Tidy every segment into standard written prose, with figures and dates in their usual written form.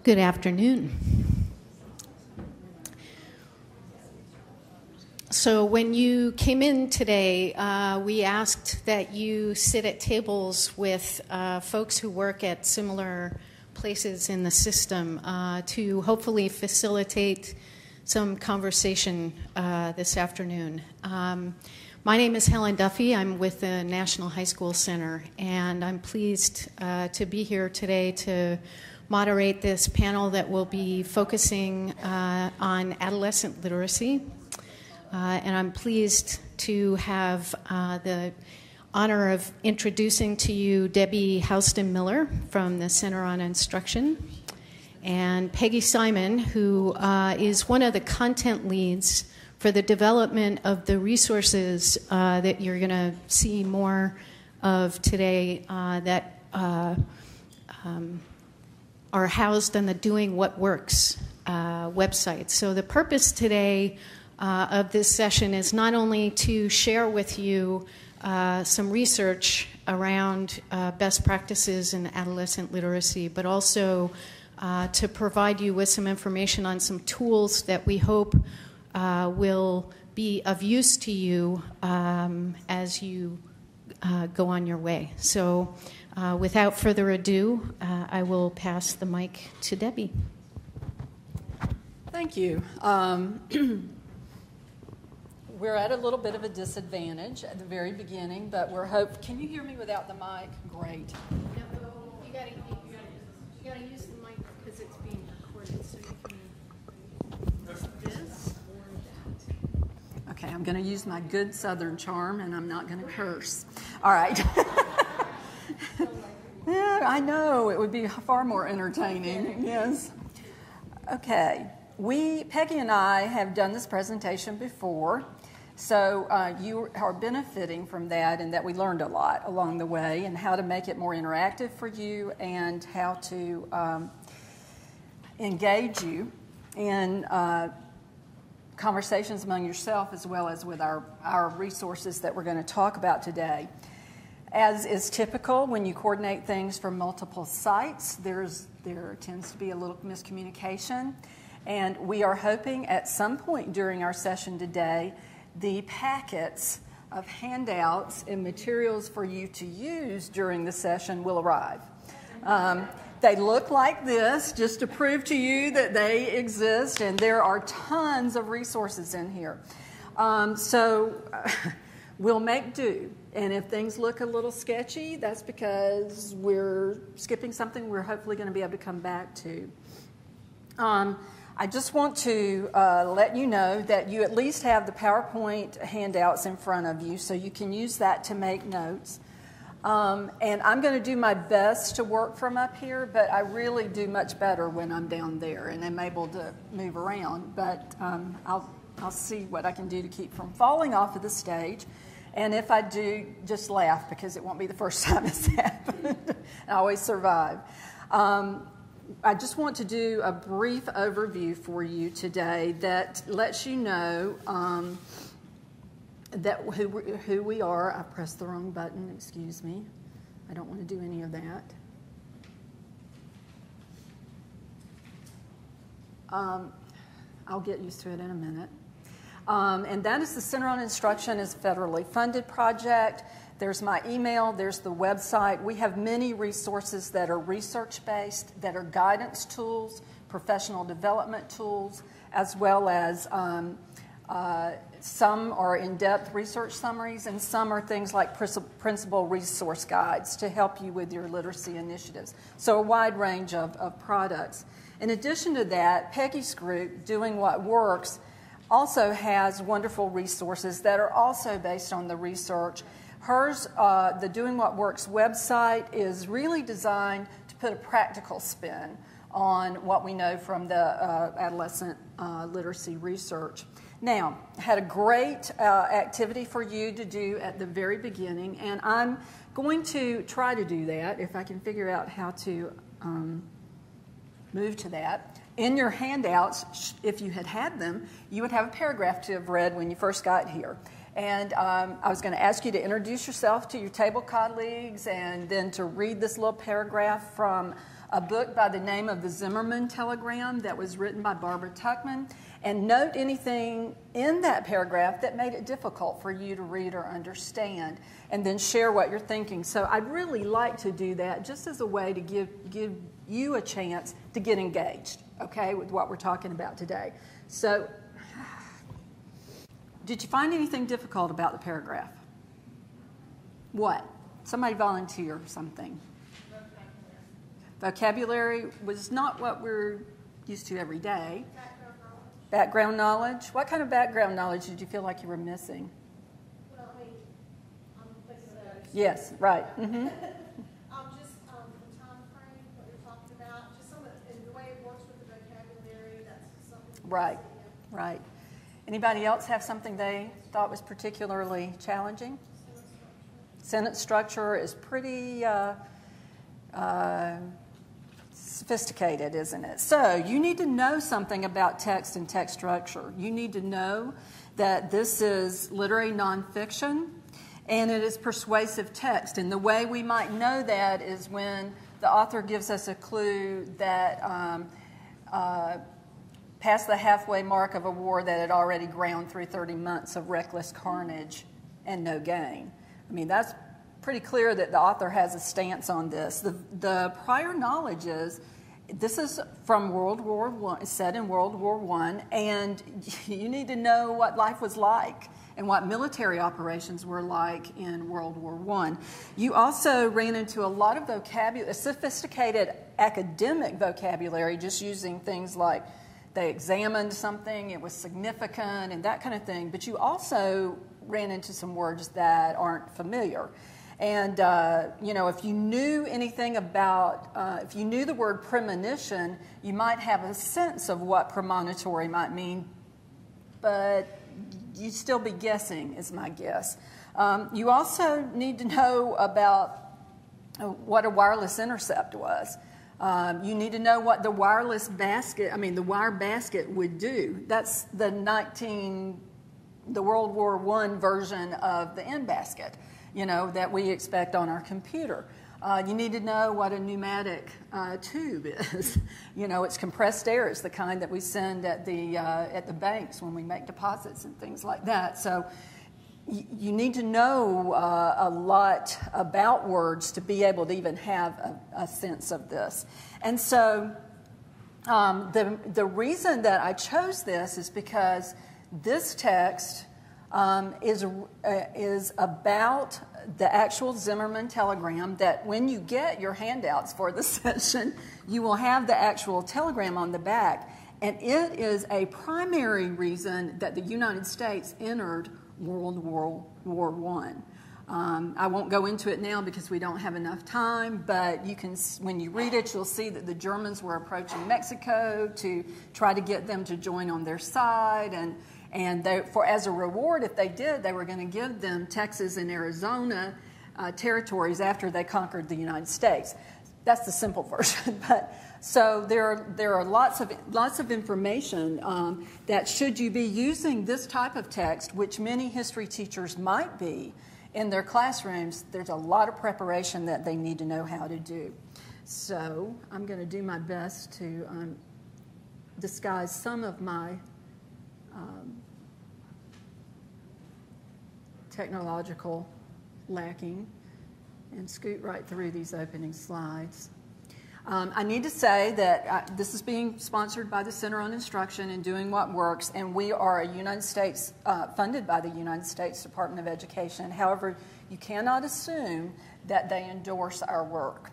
Good afternoon. So when you came in today, we asked that you sit at tables with folks who work at similar places in the system to hopefully facilitate some conversation this afternoon. My name is Helen Duffy. I'm with the National High School Center, and I'm pleased to be here today to moderate this panel that will be focusing on adolescent literacy. And I'm pleased to have the honor of introducing to you Debby Houston-Miller from the Center on Instruction, and Peggy Simon, who is one of the content leads for the development of the resources that you're going to see more of today that are housed on the Doing What Works website. So the purpose today of this session is not only to share with you some research around best practices in adolescent literacy, but also to provide you with some information on some tools that we hope will be of use to you as you go on your way. So without further ado, I will pass the mic to Debby. Thank you. We're at a little bit of a disadvantage at the very beginning, but we're Can you hear me without the mic? Great. No, you gotta use the mic because it's being recorded, so you can use this or that. Okay, I'm going to use my good Southern charm, and I'm not going to curse. All right. Yeah, I know. It would be far more entertaining. Yes. Okay. Peggy and I have done this presentation before, so you are benefiting from that, and that we learned a lot along the way, and how to make it more interactive for you, and how to engage you in conversations among yourself, as well as with our resources that we're going to talk about today. As is typical when you coordinate things from multiple sites, there tends to be a little miscommunication. And we are hoping at some point during our session today, the packets of handouts and materials for you to use during the session will arrive. They look like this, just to prove to you that they exist, and there are tons of resources in here. So we'll make do. And if things look a little sketchy, that's because we're skipping something we're hopefully going to be able to come back to. I just want to let you know that you at least have the PowerPoint handouts in front of you, so you can use that to make notes. And I'm going to do my best to work from up here, but I really do much better when I'm down there and I'm able to move around. But I'll see what I can do to keep from falling off of the stage. And if I do, just laugh, because it won't be the first time it's happened. I always survive. I just want to do a brief overview for you today that lets you know that who we are. I pressed the wrong button, excuse me. I don't want to do any of that. I'll get used to it in a minute. And that is the Center on Instruction is a federally funded project. There's my email, there's the website. We have many resources that are research-based, that are guidance tools, professional development tools, as well as some are in-depth research summaries, and some are things like principal resource guides to help you with your literacy initiatives. So a wide range of products. In addition to that, Peggy's group, Doing What Works, also has wonderful resources that are also based on the research. Hers, the Doing What Works website, is really designed to put a practical spin on what we know from the adolescent literacy research. Now, I had a great activity for you to do at the very beginning, and I'm going to try to do that if I can figure out how to move to that. In your handouts, if you had them, you would have a paragraph to have read when you first got here. And I was going to ask you to introduce yourself to your table colleagues, and then to read this little paragraph from a book by the name of The Zimmerman Telegram that was written by Barbara Tuchman, and note anything in that paragraph that made it difficult for you to read or understand, and then share what you're thinking. So I'd really like to do that just as a way to give you a chance to get engaged, okay, with what we're talking about today. So, did you find anything difficult about the paragraph? What? Somebody volunteer something. Vocabulary was not what we're used to every day. Background knowledge. What kind of background knowledge did you feel like you were missing? Well, I mean, yes, right. Mm-hmm. Just the time frame, what you're talking about, just some of the way it works with the vocabulary, that's something. Right, right. Anybody else have something they thought was particularly challenging? Sentence structure is pretty sophisticated, isn't it? So you need to know something about text and text structure. You need to know that this is literary nonfiction and it is persuasive text. And the way we might know that is when the author gives us a clue that past the halfway mark of a war that had already ground through 30 months of reckless carnage and no gain. I mean, that's pretty clear that the author has a stance on this. The prior knowledge is, this is from World War I, set in World War I, and you need to know what life was like and what military operations were like in World War I. You also ran into a lot of vocabulary, sophisticated academic vocabulary, just using things like they examined something, it was significant, and that kind of thing. But you also ran into some words that aren't familiar. And, you know, if you knew anything about, if you knew the word premonition, you might have a sense of what premonitory might mean, but you'd still be guessing, is my guess. You also need to know about what a wireless intercept was. You need to know what the wireless basket, the wire basket would do. That's the World War I version of the end basket, you know, that we expect on our computer. You need to know what a pneumatic tube is. You know, it's compressed air. It's the kind that we send at the banks when we make deposits and things like that. So you need to know a lot about words to be able to even have a sense of this. And so the reason that I chose this is because this text is about the actual Zimmerman telegram, that when you get your handouts for the session, you will have the actual telegram on the back. And it is a primary reason that the United States entered World War I. I won't go into it now because we don't have enough time, but you can, when you read it, you'll see that the Germans were approaching Mexico to try to get them to join on their side, and they, as a reward, if they did, they were going to give them Texas and Arizona territories after they conquered the United States. That's the simple version, but so there are lots of information that, should you be using this type of text, which many history teachers might be in their classrooms, there's a lot of preparation that they need to know how to do. So I'm going to do my best to disguise some of my technological lacking and scoot right through these opening slides. I need to say that this is being sponsored by the Center on Instruction and Doing What Works, and we are a United States, funded by the United States Department of Education. However, you cannot assume that they endorse our work,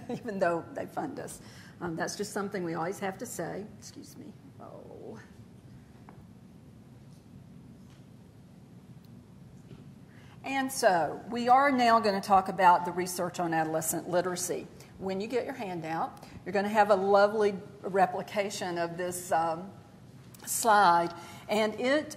even though they fund us. That's just something we always have to say. Excuse me. Oh. And so we are now going to talk about the research on adolescent literacy. When you get your handout, you're going to have a lovely replication of this slide, and it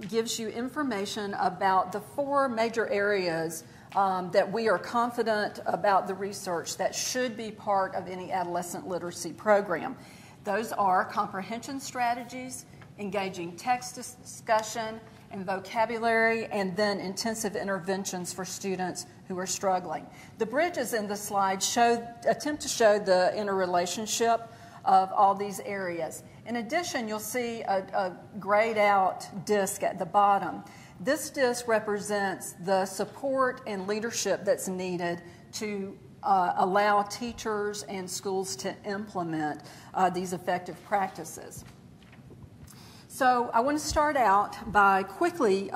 gives you information about the 4 major areas that we are confident about the research that should be part of any adolescent literacy program. Those are comprehension strategies, engaging text discussion and vocabulary, and then intensive interventions for students who are struggling. The bridges in the slide attempt to show the interrelationship of all these areas. In addition, you'll see a grayed out disc at the bottom. This disc represents the support and leadership that's needed to allow teachers and schools to implement these effective practices. So I want to start out by quickly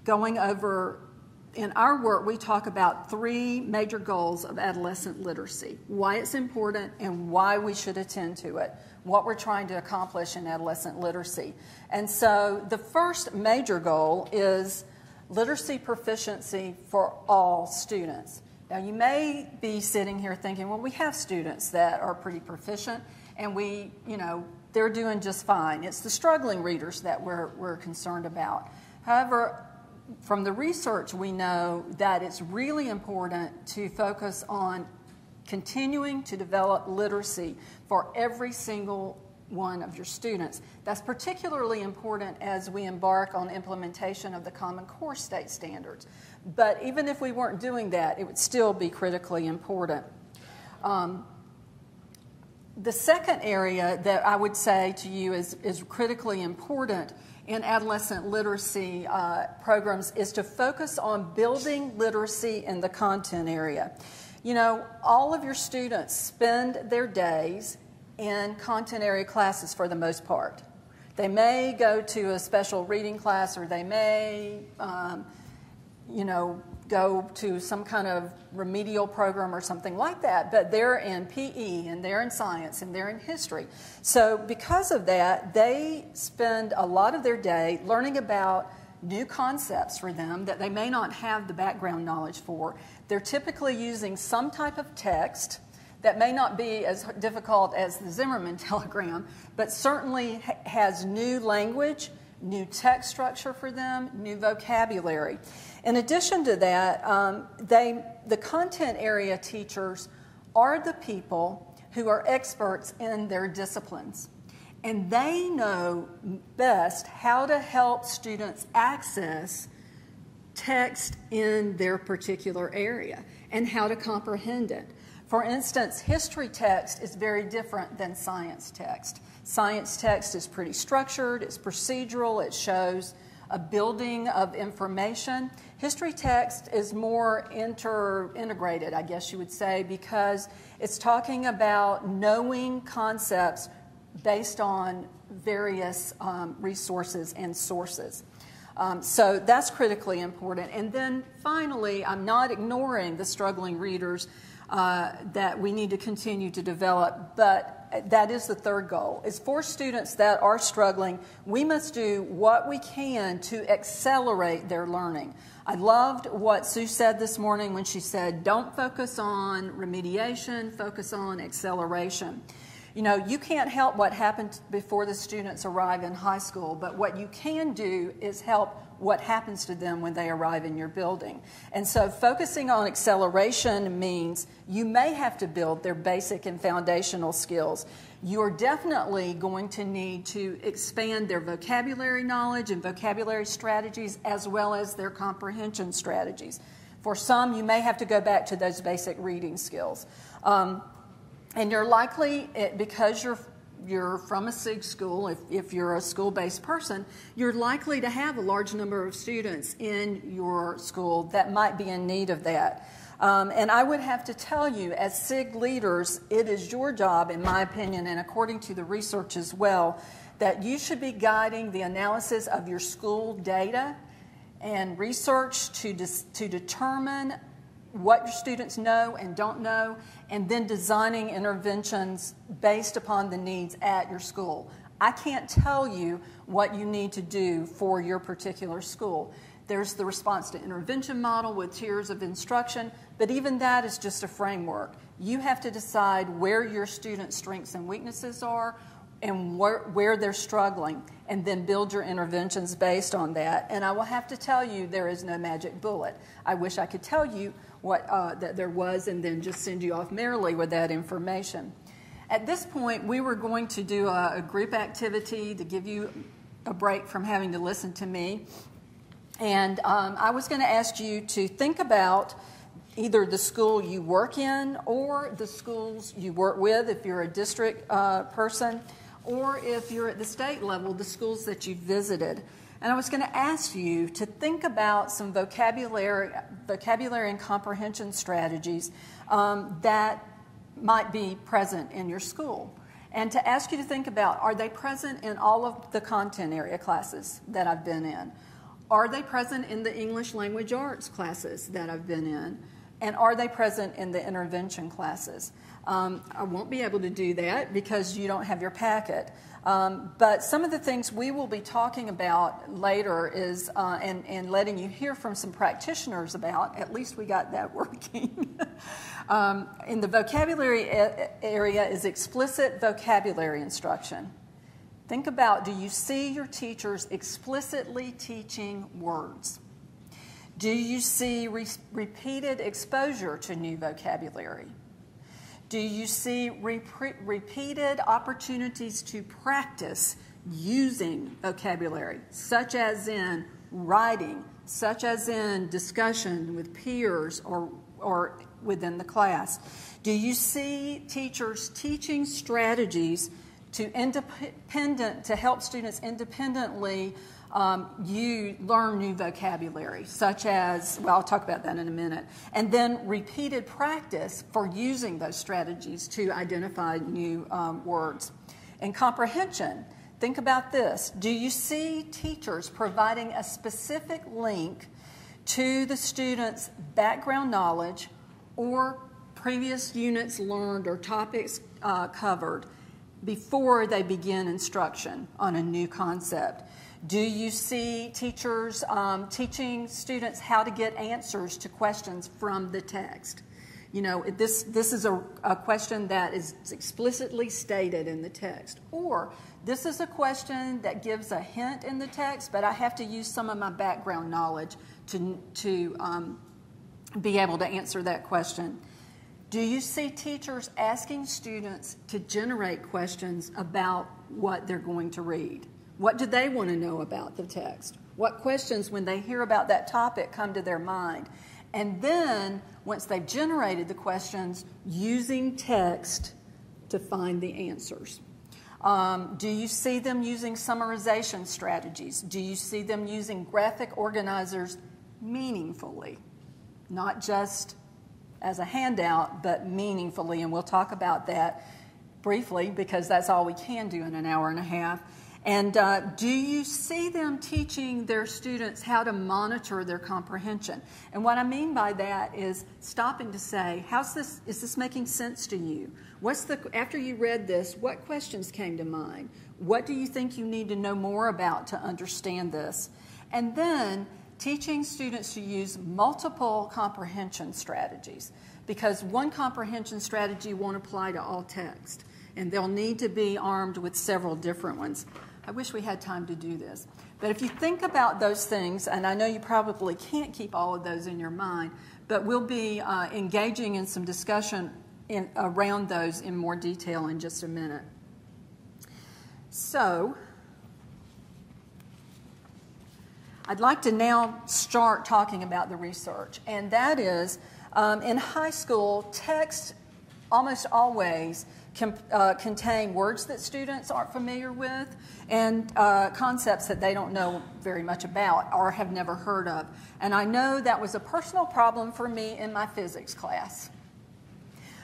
going over, in our work, we talk about 3 major goals of adolescent literacy, why it's important and why we should attend to it, what we're trying to accomplish in adolescent literacy. And so the first major goal is literacy proficiency for all students. Now, you may be sitting here thinking, well, we have students that are pretty proficient, and they're doing just fine. It's the struggling readers that we're concerned about. However, from the research, we know that it's really important to focus on continuing to develop literacy for every single one of your students. That's particularly important as we embark on implementation of the Common Core state standards. But even if we weren't doing that, it would still be critically important. The second area that I would say to you is critically important in adolescent literacy programs is to focus on building literacy in the content area. You know, all of your students spend their days in content area classes for the most part. They may go to a special reading class, or they may, go to some kind of remedial program or something like that, but they're in PE, and they're in science, and they're in history. So because of that, they spend a lot of their day learning about new concepts for them that they may not have the background knowledge for. They're typically using some type of text that may not be as difficult as the Zimmerman telegram, but certainly has new language, new text structure for them, new vocabulary. In addition to that, the content area teachers are the people who are experts in their disciplines. And they know best how to help students access text in their particular area and how to comprehend it. For instance, history text is very different than science text. Science text is pretty structured, it's procedural, it shows a building of information. History text is more integrated, I guess you would say, because it's talking about knowing concepts based on various resources and sources. So that's critically important. And then finally, I'm not ignoring the struggling readers that we need to continue to develop, but that is the third goal, is for students that are struggling, we must do what we can to accelerate their learning. I loved what Sue said this morning when she said, don't focus on remediation, focus on acceleration. You know, you can't help what happened before the students arrive in high school, but what you can do is help what happens to them when they arrive in your building. And so focusing on acceleration means you may have to build their basic and foundational skills. You're definitely going to need to expand their vocabulary knowledge and vocabulary strategies, as well as their comprehension strategies. For some, you may have to go back to those basic reading skills. And you're likely, because you're from a SIG school, if you're a school-based person, you're likely to have a large number of students in your school that might be in need of that. And I would have to tell you, as SIG leaders, it is your job, in my opinion, and according to the research as well, that you should be guiding the analysis of your school data and research to determine what your students know and don't know, and then designing interventions based upon the needs at your school. I can't tell you what you need to do for your particular school. There's the response to intervention model with tiers of instruction, but even that is just a framework. You have to decide where your students' strengths and weaknesses are and where they're struggling, and then build your interventions based on that. And I will have to tell you, there is no magic bullet. I wish I could tell you that there was, and then just send you off merrily with that information. At this point, we were going to do a group activity to give you a break from having to listen to me. And I was going to ask you to think about either the school you work in or the schools you work with if you're a district person, or if you're at the state level, the schools that you've visited. And I was going to ask you to think about some vocabulary and comprehension strategies that might be present in your school. And to ask you to think about, are they present in all of the content area classes that I've been in? Are they present in the English language arts classes that I've been in? And are they present in the intervention classes? I won't be able to do that because you don't have your packet. But some of the things we will be talking about later is, and letting you hear from some practitioners about, at least we got that working. In the vocabulary area is explicit vocabulary instruction. Think about, do you see your teachers explicitly teaching words? Do you see repeated exposure to new vocabulary? Do you see repeated opportunities to practice using vocabulary, such as in writing, such as in discussion with peers or within the class? Do you see teachers teaching strategies to help students independently learn new vocabulary, such as, well, I'll talk about that in a minute, and then repeated practice for using those strategies to identify new words. In comprehension, think about this. Do you see teachers providing a specific link to the student's background knowledge or previous units learned or topics covered before they begin instruction on a new concept? Do you see teachers teaching students how to get answers to questions from the text? You know, this is a question that is explicitly stated in the text. Or this is a question that gives a hint in the text, but I have to use some of my background knowledge to be able to answer that question. Do you see teachers asking students to generate questions about what they're going to read? What do they want to know about the text? What questions, when they hear about that topic, come to their mind? And then, once they've generated the questions, using text to find the answers. Do you see them using summarization strategies? Do you see them using graphic organizers meaningfully? Not just as a handout, but meaningfully, and we'll talk about that briefly because that's all we can do in an hour and a half. And do you see them teaching their students how to monitor their comprehension? And what I mean by that is stopping to say, is this making sense to you? After you read this, what questions came to mind? What do you think you need to know more about to understand this? And then teaching students to use multiple comprehension strategies, because one comprehension strategy won't apply to all text, and they'll need to be armed with several different ones. I wish we had time to do this. But if you think about those things, and I know you probably can't keep all of those in your mind, but we'll be engaging in some discussion around those in more detail in just a minute. So, I'd like to now start talking about the research, and that is, in high school, text almost always contain words that students aren't familiar with and concepts that they don't know very much about or have never heard of. And I know that was a personal problem for me in my physics class.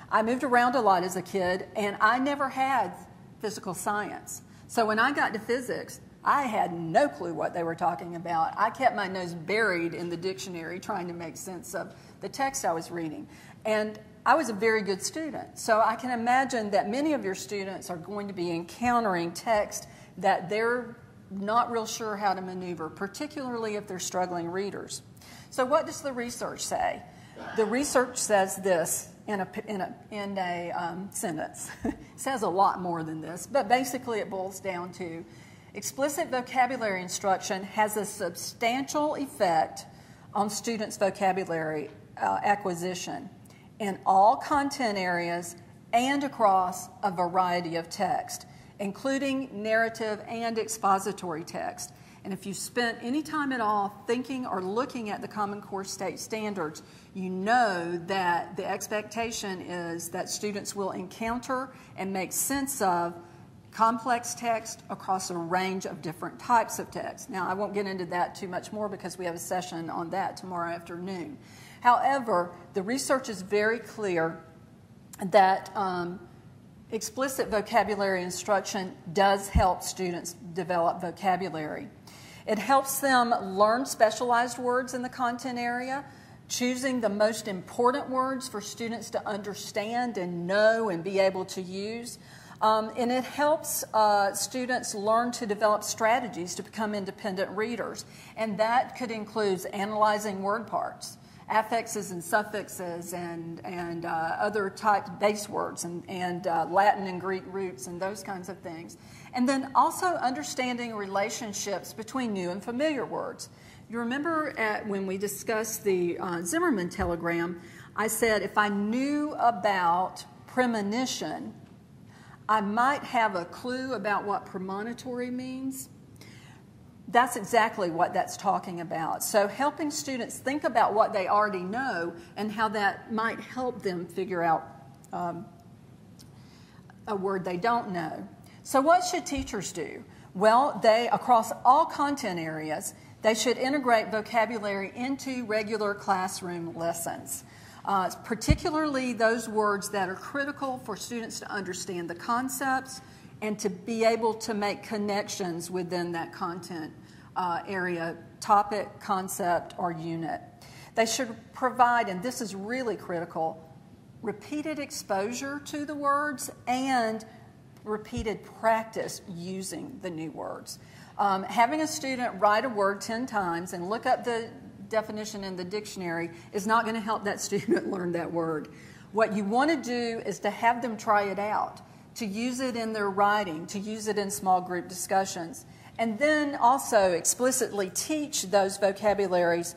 I moved around a lot as a kid, and I never had physical science. So when I got to physics, I had no clue what they were talking about. I kept my nose buried in the dictionary trying to make sense of the text I was reading. And I was a very good student. So I can imagine that many of your students are going to be encountering text that they're not real sure how to maneuver, particularly if they're struggling readers. So what does the research say? The research says this in a sentence. It says a lot more than this, but basically it boils down to explicit vocabulary instruction has a substantial effect on students' vocabulary acquisition in all content areas and across a variety of text, including narrative and expository text. And if you spent any time at all thinking or looking at the Common Core State Standards, you know that the expectation is that students will encounter and make sense of complex text across a range of different types of text. Now, I won't get into that too much more because we have a session on that tomorrow afternoon. However, the research is very clear that explicit vocabulary instruction does help students develop vocabulary. It helps them learn specialized words in the content area, choosing the most important words for students to understand and know and be able to use. And it helps students learn to develop strategies to become independent readers. And that could include analyzing word parts, affixes and suffixes and other types, base words and Latin and Greek roots and those kinds of things. And then also understanding relationships between new and familiar words. You remember when we discussed the Zimmerman telegram, I said if I knew about premonition, I might have a clue about what premonitory means. That's exactly what that's talking about. So helping students think about what they already know and how that might help them figure out a word they don't know. So what should teachers do? Well, across all content areas, they should integrate vocabulary into regular classroom lessons, particularly those words that are critical for students to understand the concepts and to be able to make connections within that content area, topic, concept, or unit. They should provide, and this is really critical, repeated exposure to the words and repeated practice using the new words. Having a student write a word 10 times and look up the definition in the dictionary is not going to help that student learn that word. What you want to do is to have them try it out, to use it in their writing, to use it in small group discussions, and then also explicitly teach those vocabularies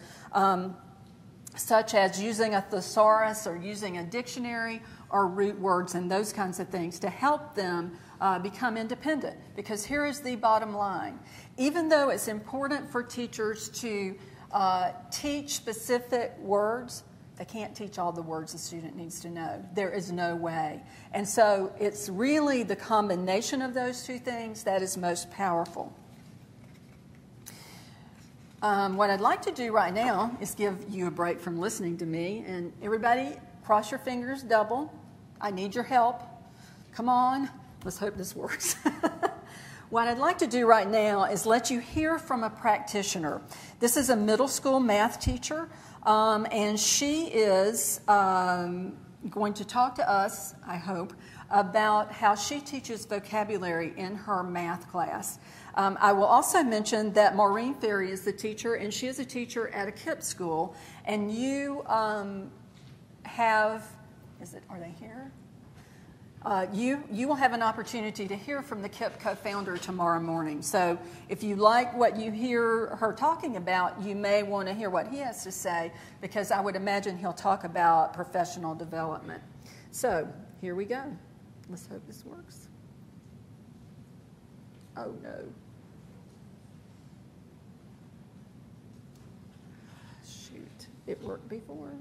such as using a thesaurus or using a dictionary or root words and those kinds of things to help them become independent. Because here is the bottom line. Even though it's important for teachers to teach specific words, they can't teach all the words a student needs to know. There is no way. And so it's really the combination of those two things that is most powerful. What I'd like to do right now is give you a break from listening to me. And everybody, cross your fingers double. I need your help. Come on. Let's hope this works. What I'd like to do right now is let you hear from a practitioner. This is a middle school math teacher, and she is going to talk to us, I hope, about how she teaches vocabulary in her math class. I will also mention that Maureen Ferry is the teacher, and she is a teacher at a KIPP school, and you have, are they here? You will have an opportunity to hear from the KIPP co-founder tomorrow morning. So if you like what you hear her talking about, you may want to hear what he has to say, because I would imagine he'll talk about professional development. So here we go. Let's hope this works. Oh, no. Shoot, it worked before.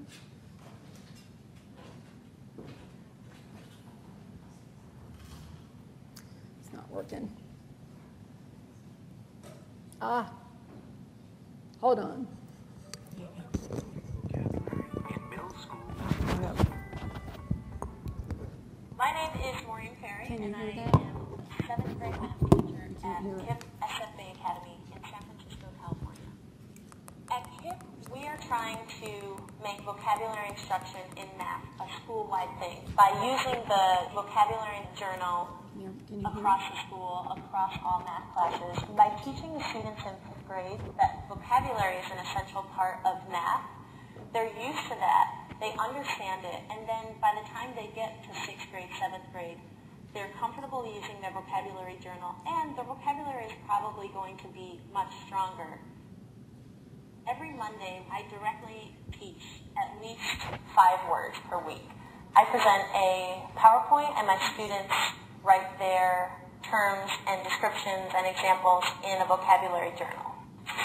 It's not working. Hold on. My name is Maureen Perry, and I am a 7th grade math teacher at KIPP SFA Academy in San Francisco, California. At KIPP, we are trying to make vocabulary instruction in math a school-wide thing by using the vocabulary journal across the school, across all math classes, by teaching the students in 5th grade that vocabulary is an essential part of math. They're used to that. They understand it, and then by the time they get to 6th grade, 7th grade, they're comfortable using their vocabulary journal, and their vocabulary is probably going to be much stronger. Every Monday, I directly teach at least 5 words per week. I present a PowerPoint and my students write their terms and descriptions and examples in a vocabulary journal.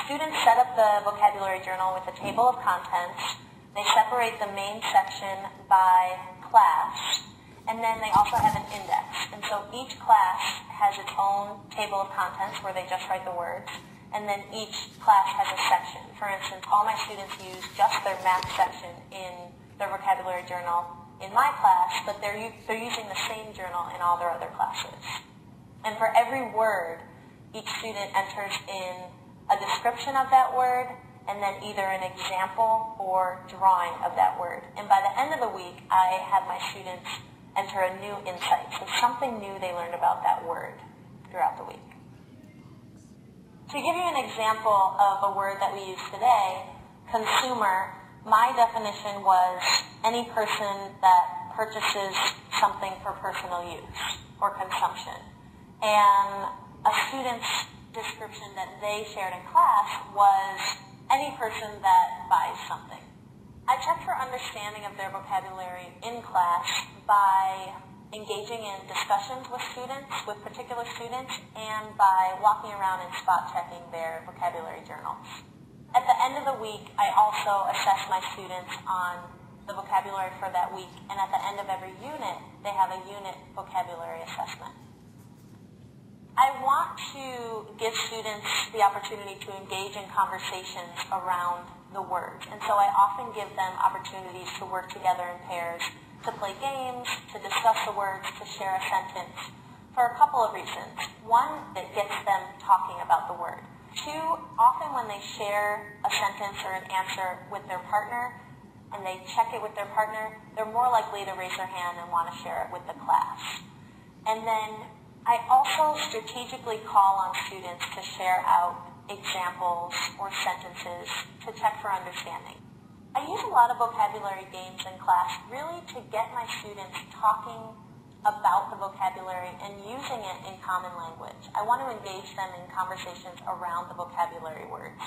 Students set up the vocabulary journal with a table of contents. They separate the main section by class, and then they also have an index. And so each class has its own table of contents where they just write the words, and then each class has a section. For instance, all my students use just their math section in their vocabulary journal in my class, but they're using the same journal in all their other classes. And for every word, each student enters in a description of that word, and then either an example or drawing of that word. And by the end of the week, I have my students enter a new insight, so something new they learned about that word throughout the week. To give you an example of a word that we use today, consumer, my definition was any person that purchases something for personal use or consumption. And a student's description that they shared in class was any person that buys something. I checked for understanding of their vocabulary in class by engaging in discussions with students, with particular students, and by walking around and spot checking their vocabulary journals. At the end of the week, I also assess my students on the vocabulary for that week, and at the end of every unit, they have a unit vocabulary assessment. I want to give students the opportunity to engage in conversations around the words, and so I often give them opportunities to work together in pairs, to play games, to discuss the words, to share a sentence, for a couple of reasons. One, it gets them talking about the word. Two, often when they share a sentence or an answer with their partner, and they check it with their partner, they're more likely to raise their hand and want to share it with the class. And then I also strategically call on students to share out examples or sentences to check for understanding. I use a lot of vocabulary games in class really to get my students talking about the vocabulary and using it in common language. I want to engage them in conversations around the vocabulary words.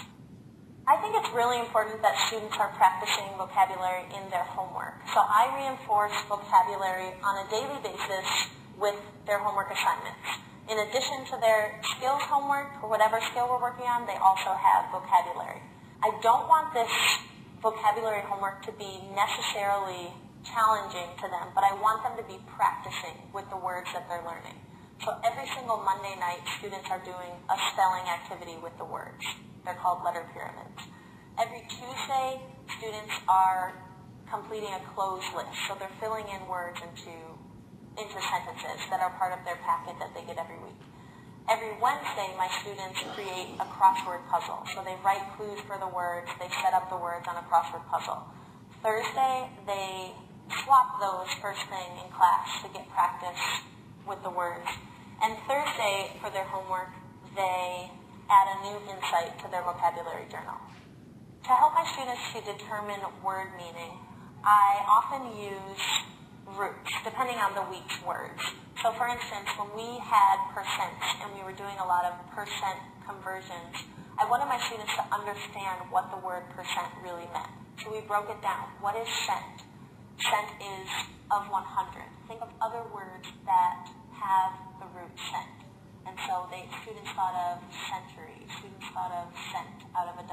I think it's really important that students are practicing vocabulary in their homework. So I reinforce vocabulary on a daily basis with their homework assignments. In addition to their skills homework, or whatever skill we're working on, they also have vocabulary. I don't want this vocabulary homework to be necessarily challenging to them, but I want them to be practicing with the words that they're learning. So every single Monday night, students are doing a spelling activity with the words. They're called letter pyramids. Every Tuesday, students are completing a closed list, so they're filling in words into sentences that are part of their packet that they get every week. Every Wednesday, my students create a crossword puzzle. So they write clues for the words, they set up the words on a crossword puzzle. Thursday, they swap those first thing in class to get practice with the words. And Thursday, for their homework, they add a new insight to their vocabulary journal. To help my students to determine word meaning, I often use roots, depending on the week's words. So for instance, when we had percent and we were doing a lot of percent conversions, I wanted my students to understand what the word percent really meant. So we broke it down. What is cent? Cent is of 100. Think of other words that have the root cent. And so students thought of century, students thought of cent out of $1.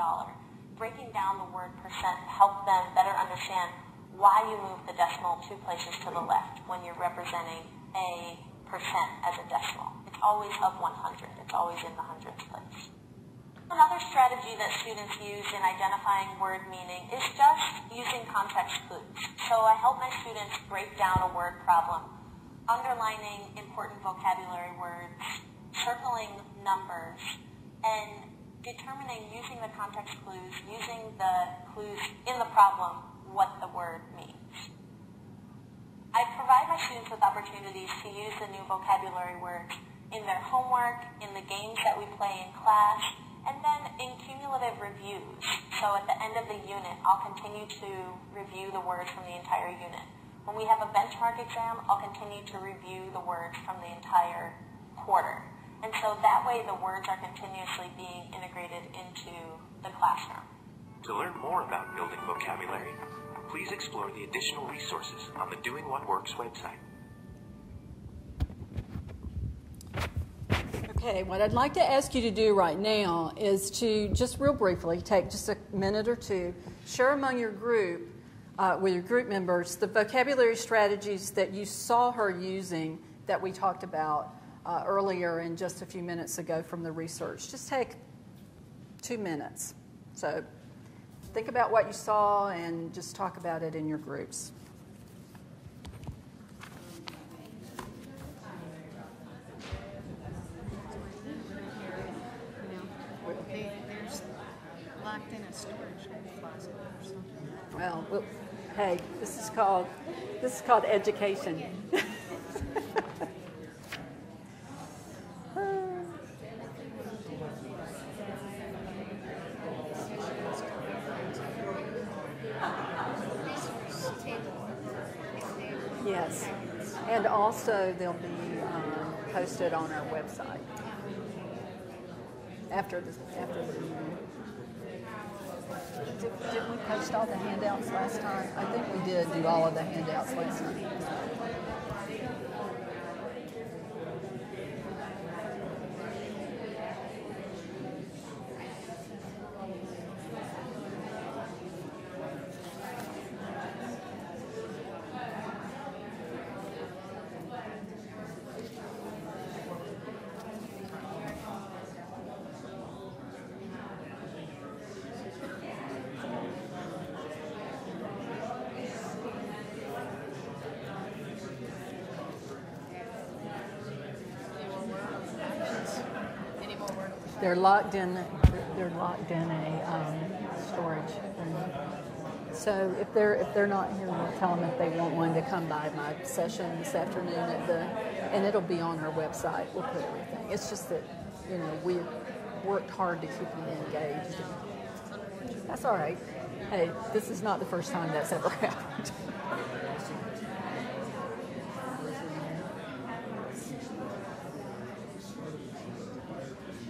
Breaking down the word percent helped them better understand why you move the decimal 2 places to the left when you're representing a percent as a decimal. It's always of 100. It's always in the hundredths place. Another strategy that students use in identifying word meaning is just using context clues. So I help my students break down a word problem, underlining important vocabulary words, circling numbers, and determining using the context clues, using the clues in the problem, what the word means. I provide my students with opportunities to use the new vocabulary words in their homework, in the games that we play in class, and then in cumulative reviews. So at the end of the unit, I'll continue to review the words from the entire unit. When we have a benchmark exam, I'll continue to review the words from the entire quarter. And so that way the words are continuously being integrated into the classroom. To learn more about building vocabulary, please explore the additional resources on the Doing What Works website. Okay, what I'd like to ask you to do right now is to just real briefly take just a minute or two, share among your group, with your group members, the vocabulary strategies that you saw her using that we talked about earlier and just a few minutes ago from the research. Just take 2 minutes. So think about what you saw and just talk about it in your groups. There's locked in a storage closet or something. Well, hey, this is called education. Yes, and also they'll be posted on our website after the meeting. Did we post all the handouts last time? I think we did do all of the handouts last time. They're locked in. They're locked in a storage thing. So if they're not here, we'll tell them if they want one to come by my session this afternoon and it'll be on our website. We'll put everything. It's just that we worked hard to keep them engaged. That's all right. Hey, this is not the first time that's ever happened.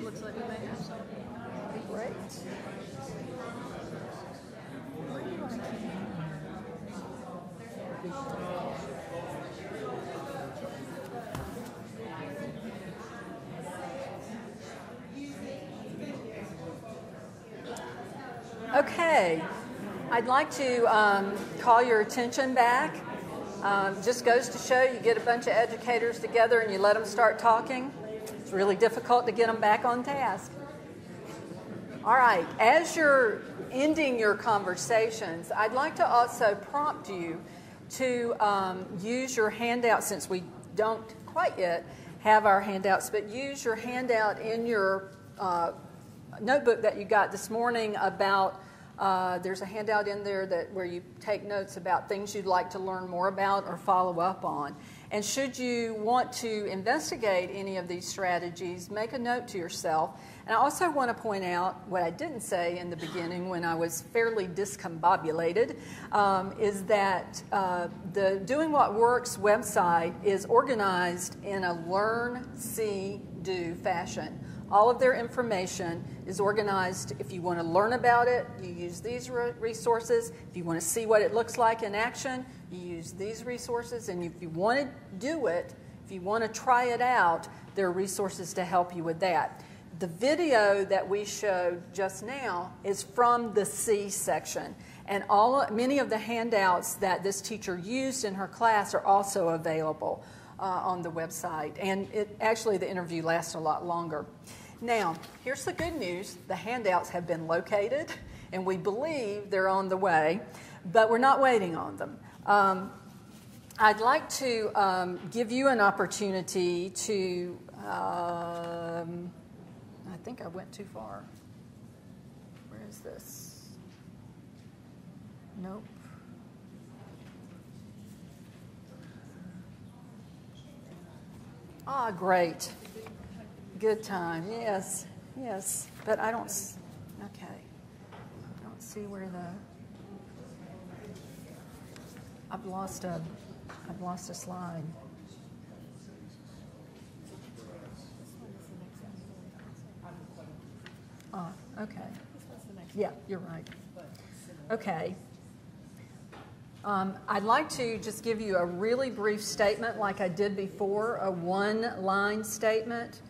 Looks like we may have some. Great. Okay, I'd like to call your attention back. Just goes to show you get a bunch of educators together and you let them start talking. It's really difficult to get them back on task. All right, as you're ending your conversations, I'd like to also prompt you to use your handout, since we don't quite yet have our handouts, but use your handout in your notebook that you got this morning about, there's a handout in there where you take notes about things you'd like to learn more about or follow up on. And should you want to investigate any of these strategies, make a note to yourself. And I also want to point out what I didn't say in the beginning when I was fairly discombobulated, is that the Doing What Works website is organized in a learn, see, do fashion. All of their information is organized. If you want to learn about it, you use these resources. If you want to see what it looks like in action, you use these resources. And if you want to do it, if you want to try it out, there are resources to help you with that. The video that we showed just now is from the C section. And many of the handouts that this teacher used in her class are also available on the website. And actually, the interview lasts a lot longer. Now, here's the good news. The handouts have been located, and we believe they're on the way, but we're not waiting on them. I'd like to give you an opportunity to, I think I went too far. Where is this? Nope. Ah, great. Good time, yes, yes. But I don't, okay. I don't see where I've lost a slide. Ah, okay. Yeah, you're right. Okay. I'd like to just give you a really brief statement like I did before, a one-line statement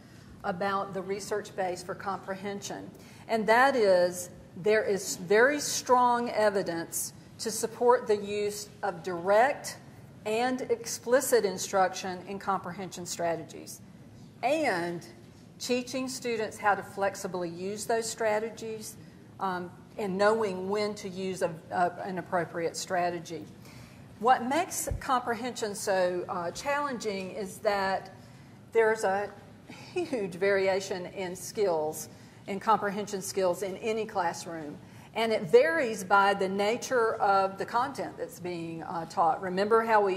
about the research base for comprehension. And that is, there is very strong evidence to support the use of direct and explicit instruction in comprehension strategies, and teaching students how to flexibly use those strategies and knowing when to use an appropriate strategy. What makes comprehension so challenging is that there's a huge variation in skills, in comprehension skills in any classroom. And it varies by the nature of the content that's being taught. Remember how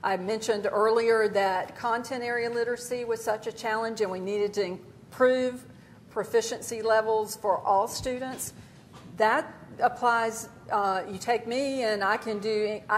I mentioned earlier that content area literacy was such a challenge and we needed to improve proficiency levels for all students? That applies, you take me and I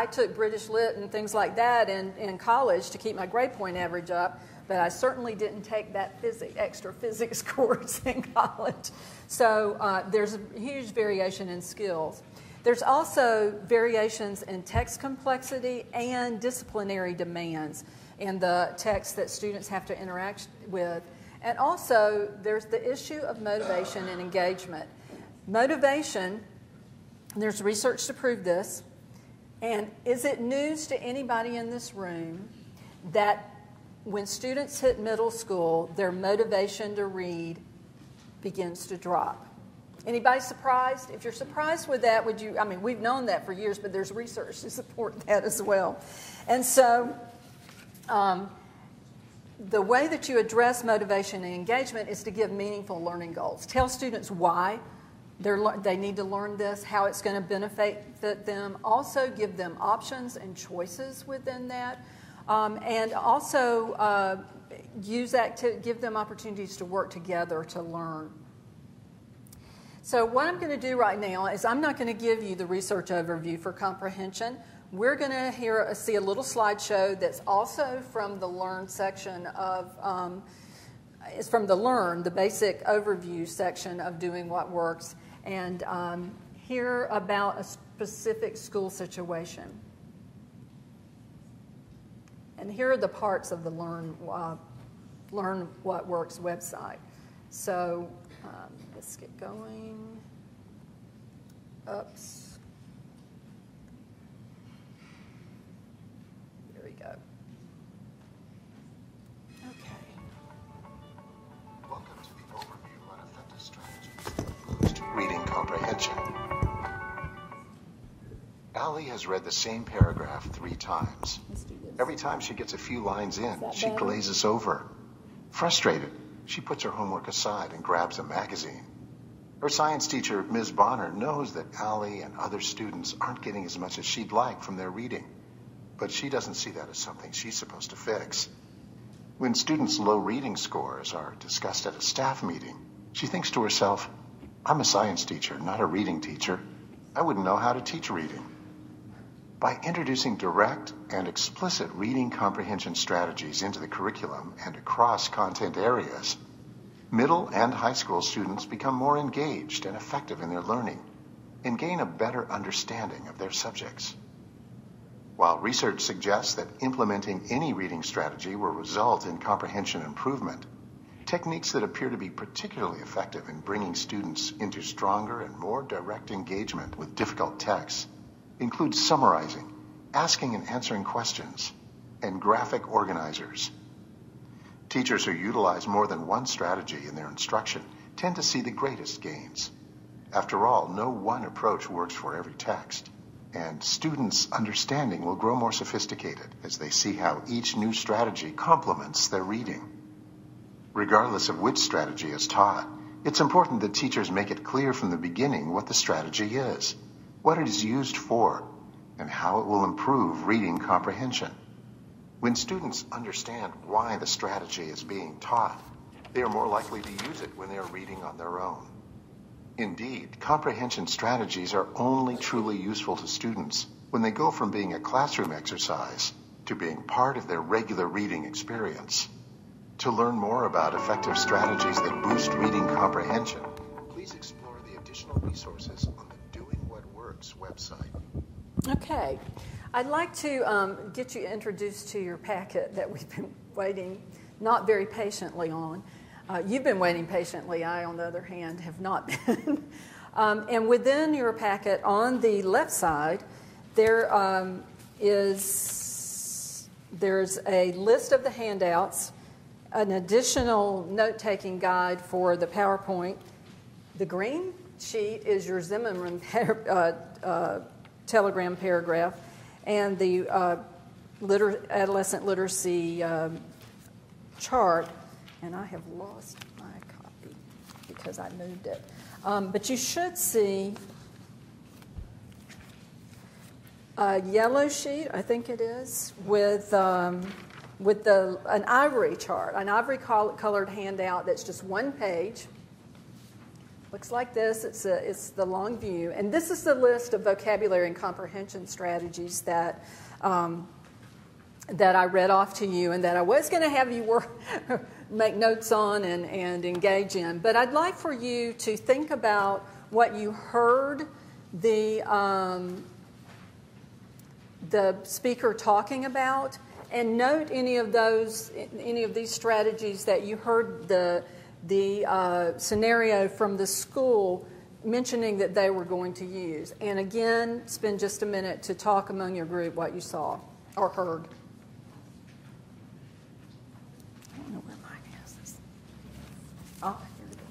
took British Lit and things like that in college to keep my grade point average up, but I certainly didn't take that extra physics course in college. So there's a huge variation in skills. There's also variations in text complexity and disciplinary demands in the text that students have to interact with. And also, there's the issue of motivation and engagement. Motivation, there's research to prove this, and is it news to anybody in this room that when students hit middle school, their motivation to read begins to drop? Anybody surprised? If you're surprised with that, would you, I mean, we've known that for years, but there's research to support that as well. And so the way that you address motivation and engagement is to give meaningful learning goals. Tell students why they need to learn this, how it's going to benefit them. Also give them options and choices within that. And also use that to give them opportunities to work together to learn. So what I'm going to do right now is I'm not going to give you the research overview for comprehension. We're going to see a little slideshow that's also from the Learn section of, it's from the Learn, the basic overview section of Doing What Works, and hear about a specific school situation. And here are the parts of the Learn What Works website. So let's get going. Oops. There we go. Okay. Welcome to the overview on effective strategies to boost reading comprehension. Allie has read the same paragraph 3 times. Every time she gets a few lines in, she glazes over. Frustrated, she puts her homework aside and grabs a magazine. Her science teacher, Ms. Bonner, knows that Allie and other students aren't getting as much as she'd like from their reading, but she doesn't see that as something she's supposed to fix. When students' low reading scores are discussed at a staff meeting, she thinks to herself, I'm a science teacher, not a reading teacher. I wouldn't know how to teach reading. By introducing direct and explicit reading comprehension strategies into the curriculum and across content areas, middle and high school students become more engaged and effective in their learning and gain a better understanding of their subjects. While research suggests that implementing any reading strategy will result in comprehension improvement, techniques that appear to be particularly effective in bringing students into stronger and more direct engagement with difficult texts include summarizing, asking and answering questions, and graphic organizers. Teachers who utilize more than one strategy in their instruction tend to see the greatest gains. After all, no one approach works for every text, and students' understanding will grow more sophisticated as they see how each new strategy complements their reading. Regardless of which strategy is taught, it's important that teachers make it clear from the beginning what the strategy is, what it is used for, and how it will improve reading comprehension. When students understand why the strategy is being taught, they are more likely to use it when they are reading on their own. Indeed, comprehension strategies are only truly useful to students when they go from being a classroom exercise to being part of their regular reading experience. To learn more about effective strategies that boost reading comprehension, please explore the additional resources on the Doing What Works website. Okay. I'd like to get you introduced to your packet that we've been waiting not very patiently on. You've been waiting patiently. I, on the other hand, have not been. And within your packet on the left side, there's a list of the handouts, an additional note-taking guide for the PowerPoint. The green sheet is your Zimmerman telegram paragraph, and the adolescent literacy chart. And I have lost my copy because I moved it. But you should see a yellow sheet, I think it is, with an ivory chart, an ivory colored handout that's just one page. Looks like this. It's the long view. And this is the list of vocabulary and comprehension strategies that I read off to you and that I was going to have you make notes on and engage in. But I'd like for you to think about what you heard the speaker talking about, and note any of these strategies that you heard the scenario from the school mentioning that they were going to use. And again, spend just a minute to talk among your group what you saw or heard. I don't know where mine is. Oh, here we go.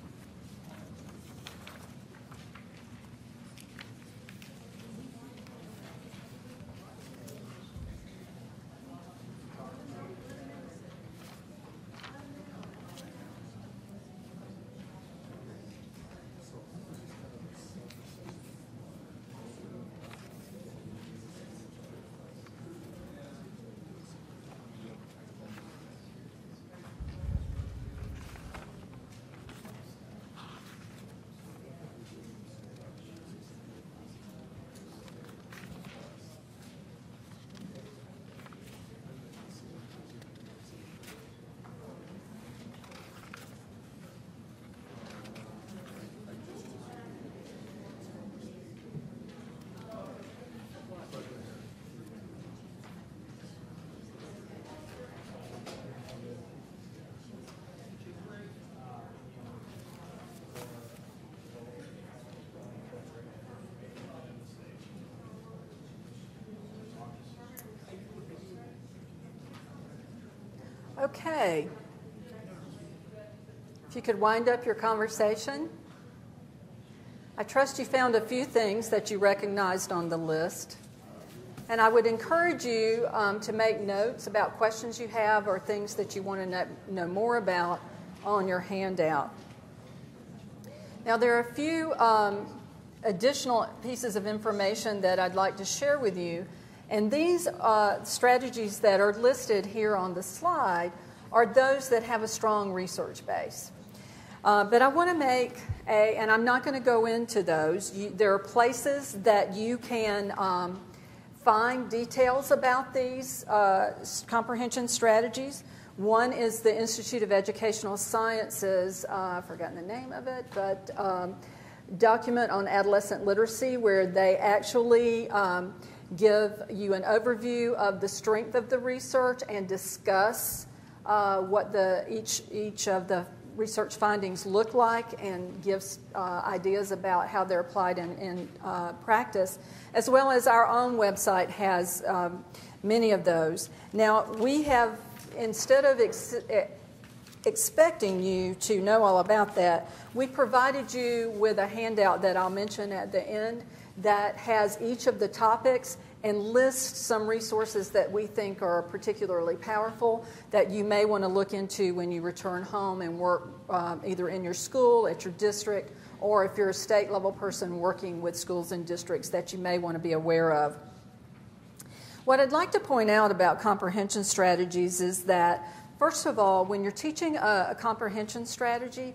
Okay. If you could wind up your conversation. I trust you found a few things that you recognized on the list. And I would encourage you to make notes about questions you have or things that you want to know more about on your handout. Now, there are a few additional pieces of information that I'd like to share with you. And these strategies that are listed here on the slide are those that have a strong research base. But I want to make and I'm not going to go into those. There are places that you can find details about these comprehension strategies. One is the Institute of Educational Sciences, I've forgotten the name of it, but document on adolescent literacy, where they actually give you an overview of the strength of the research and discuss what each of the research findings look like, and gives ideas about how they're applied in practice, as well as our own website has many of those. Now, we have, instead of expecting you to know all about that, we provided you with a handout that I'll mention at the end that has each of the topics and lists some resources that we think are particularly powerful that you may want to look into when you return home and work either in your school, at your district, or if you're a state-level person working with schools and districts that you may want to be aware of. What I'd like to point out about comprehension strategies is that, first of all, when you're teaching a comprehension strategy,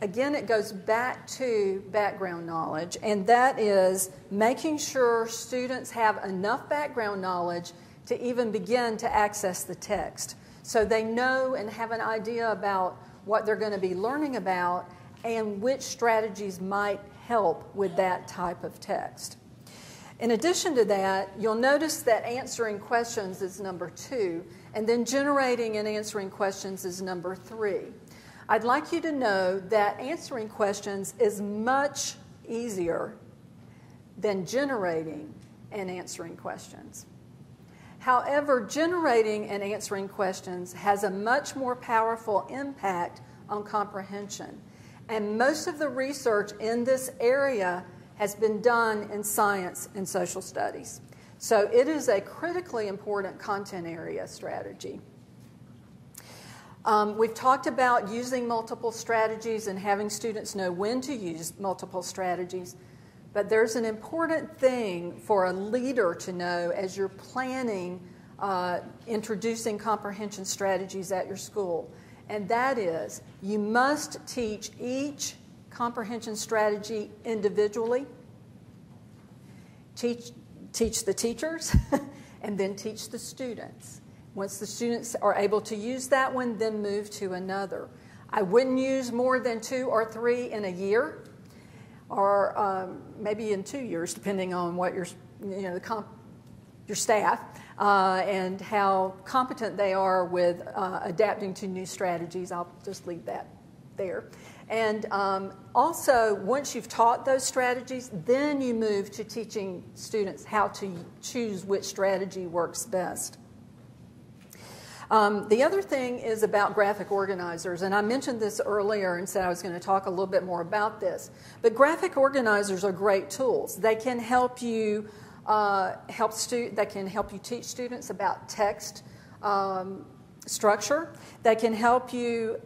again, it goes back to background knowledge, and that is making sure students have enough background knowledge to even begin to access the text, so they know and have an idea about what they're going to be learning about and which strategies might help with that type of text. In addition to that, you'll notice that answering questions is number 2, and then generating and answering questions is number 3. I'd like you to know that answering questions is much easier than generating and answering questions. However, generating and answering questions has a much more powerful impact on comprehension. And most of the research in this area has been done in science and social studies. So it is a critically important content area strategy. We've talked about using multiple strategies and having students know when to use multiple strategies. But there's an important thing for a leader to know as you're planning introducing comprehension strategies at your school. And that is, you must teach each comprehension strategy individually, teach the teachers, and then teach the students. Once the students are able to use that one, then move to another. I wouldn't use more than 2 or 3 in a year, or maybe in 2 years, depending on what your staff and how competent they are with adapting to new strategies. I'll just leave that there. And also, once you've taught those strategies, then you move to teaching students how to choose which strategy works best. The other thing is about graphic organizers, and I mentioned this earlier and said I was going to talk a little bit more about this. But graphic organizers are great tools. They can help you teach students about text structure. They can help you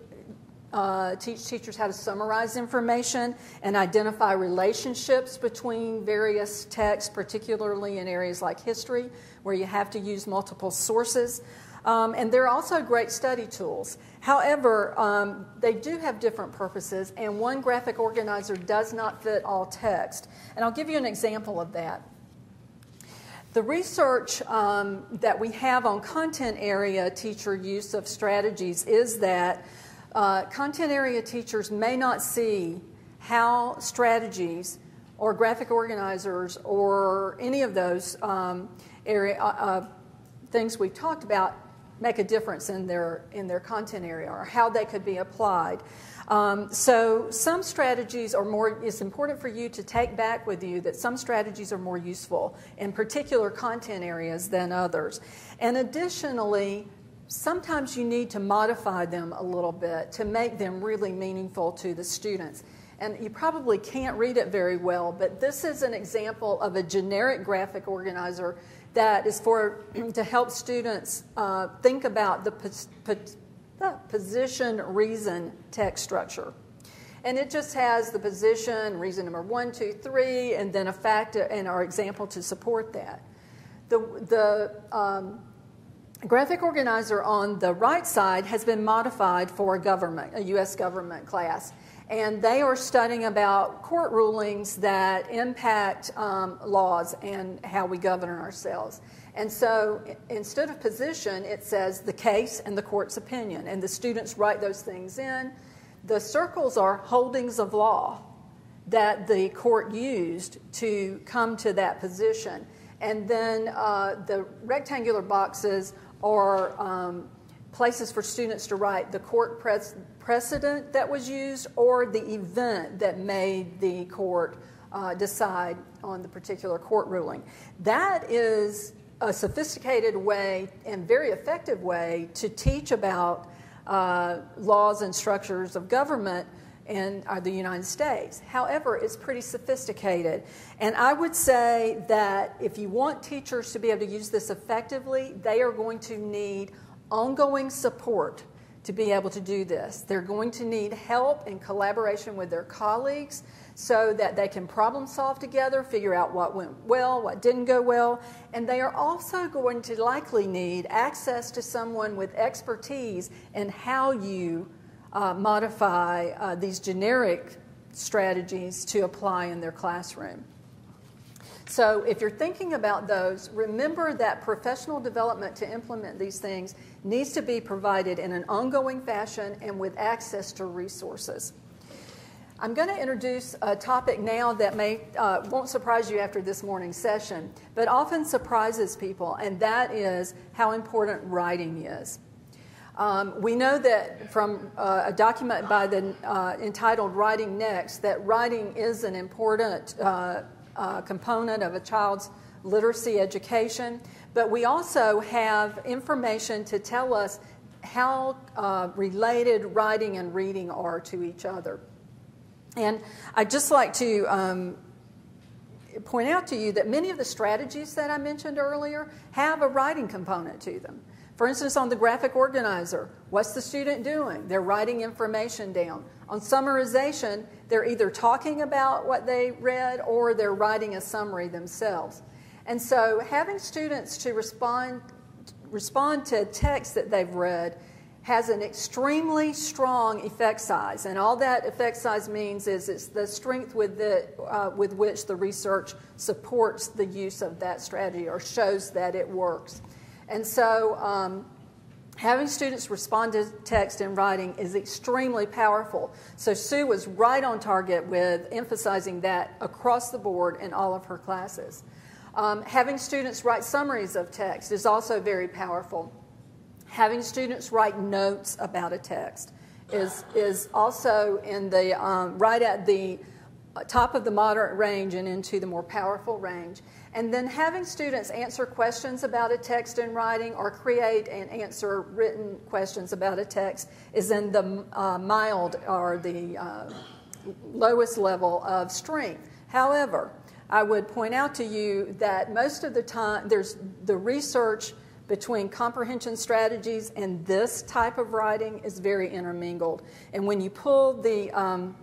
teach teachers how to summarize information and identify relationships between various texts, particularly in areas like history, where you have to use multiple sources. And they're also great study tools. However, they do have different purposes, and one graphic organizer does not fit all text. And I'll give you an example of that. The research that we have on content area teacher use of strategies is that content area teachers may not see how strategies or graphic organizers or any of those things we've talked about make a difference in their content area or how they could be applied. So some strategies are more, it's important for you to take back with you that some strategies are more useful in particular content areas than others. And additionally, sometimes you need to modify them a little bit to make them really meaningful to the students. And you probably can't read it very well, but this is an example of a generic graphic organizer that is to help students think about the position reason text structure. And it just has the position, reason number 1, 2, 3, and then a fact and our example to support that. The graphic organizer on the right side has been modified for a U.S. government class. And they are studying about court rulings that impact laws and how we govern ourselves. And so instead of position, it says the case and the court's opinion. And the students write those things in. The circles are holdings of law that the court used to come to that position. And then the rectangular boxes are places for students to write the court precedent that was used or the event that made the court decide on the particular court ruling. That is a sophisticated way and very effective way to teach about laws and structures of government in the United States. However, it's pretty sophisticated. And I would say that if you want teachers to be able to use this effectively, they are going to need ongoing support to be able to do this. They're going to need help and collaboration with their colleagues so that they can problem solve together, figure out what went well, what didn't go well, and they are also going to likely need access to someone with expertise in how you modify these generic strategies to apply in their classroom. So if you're thinking about those, remember that professional development to implement these things needs to be provided in an ongoing fashion and with access to resources. I'm going to introduce a topic now that won't surprise you after this morning's session, but often surprises people, and that is how important writing is. We know that from a document entitled Writing Next, that writing is an important component of a child's literacy education, but we also have information to tell us how related writing and reading are to each other. And I'd just like to point out to you that many of the strategies that I mentioned earlier have a writing component to them. For instance, on the graphic organizer, what's the student doing? They're writing information down. On summarization, they're either talking about what they read or they're writing a summary themselves. And so having students to respond to text that they've read has an extremely strong effect size. And all that effect size means is it's the strength with which the research supports the use of that strategy or shows that it works. And so having students respond to text in writing is extremely powerful. So Sue was right on target with emphasizing that across the board in all of her classes. Having students write summaries of text is also very powerful. Having students write notes about a text is also in the right at the top of the moderate range and into the more powerful range. And then having students answer questions about a text in writing or create and answer written questions about a text is in the mild or the lowest level of strength. However, I would point out to you that most of the time there's the research between comprehension strategies and this type of writing is very intermingled. And when you pull the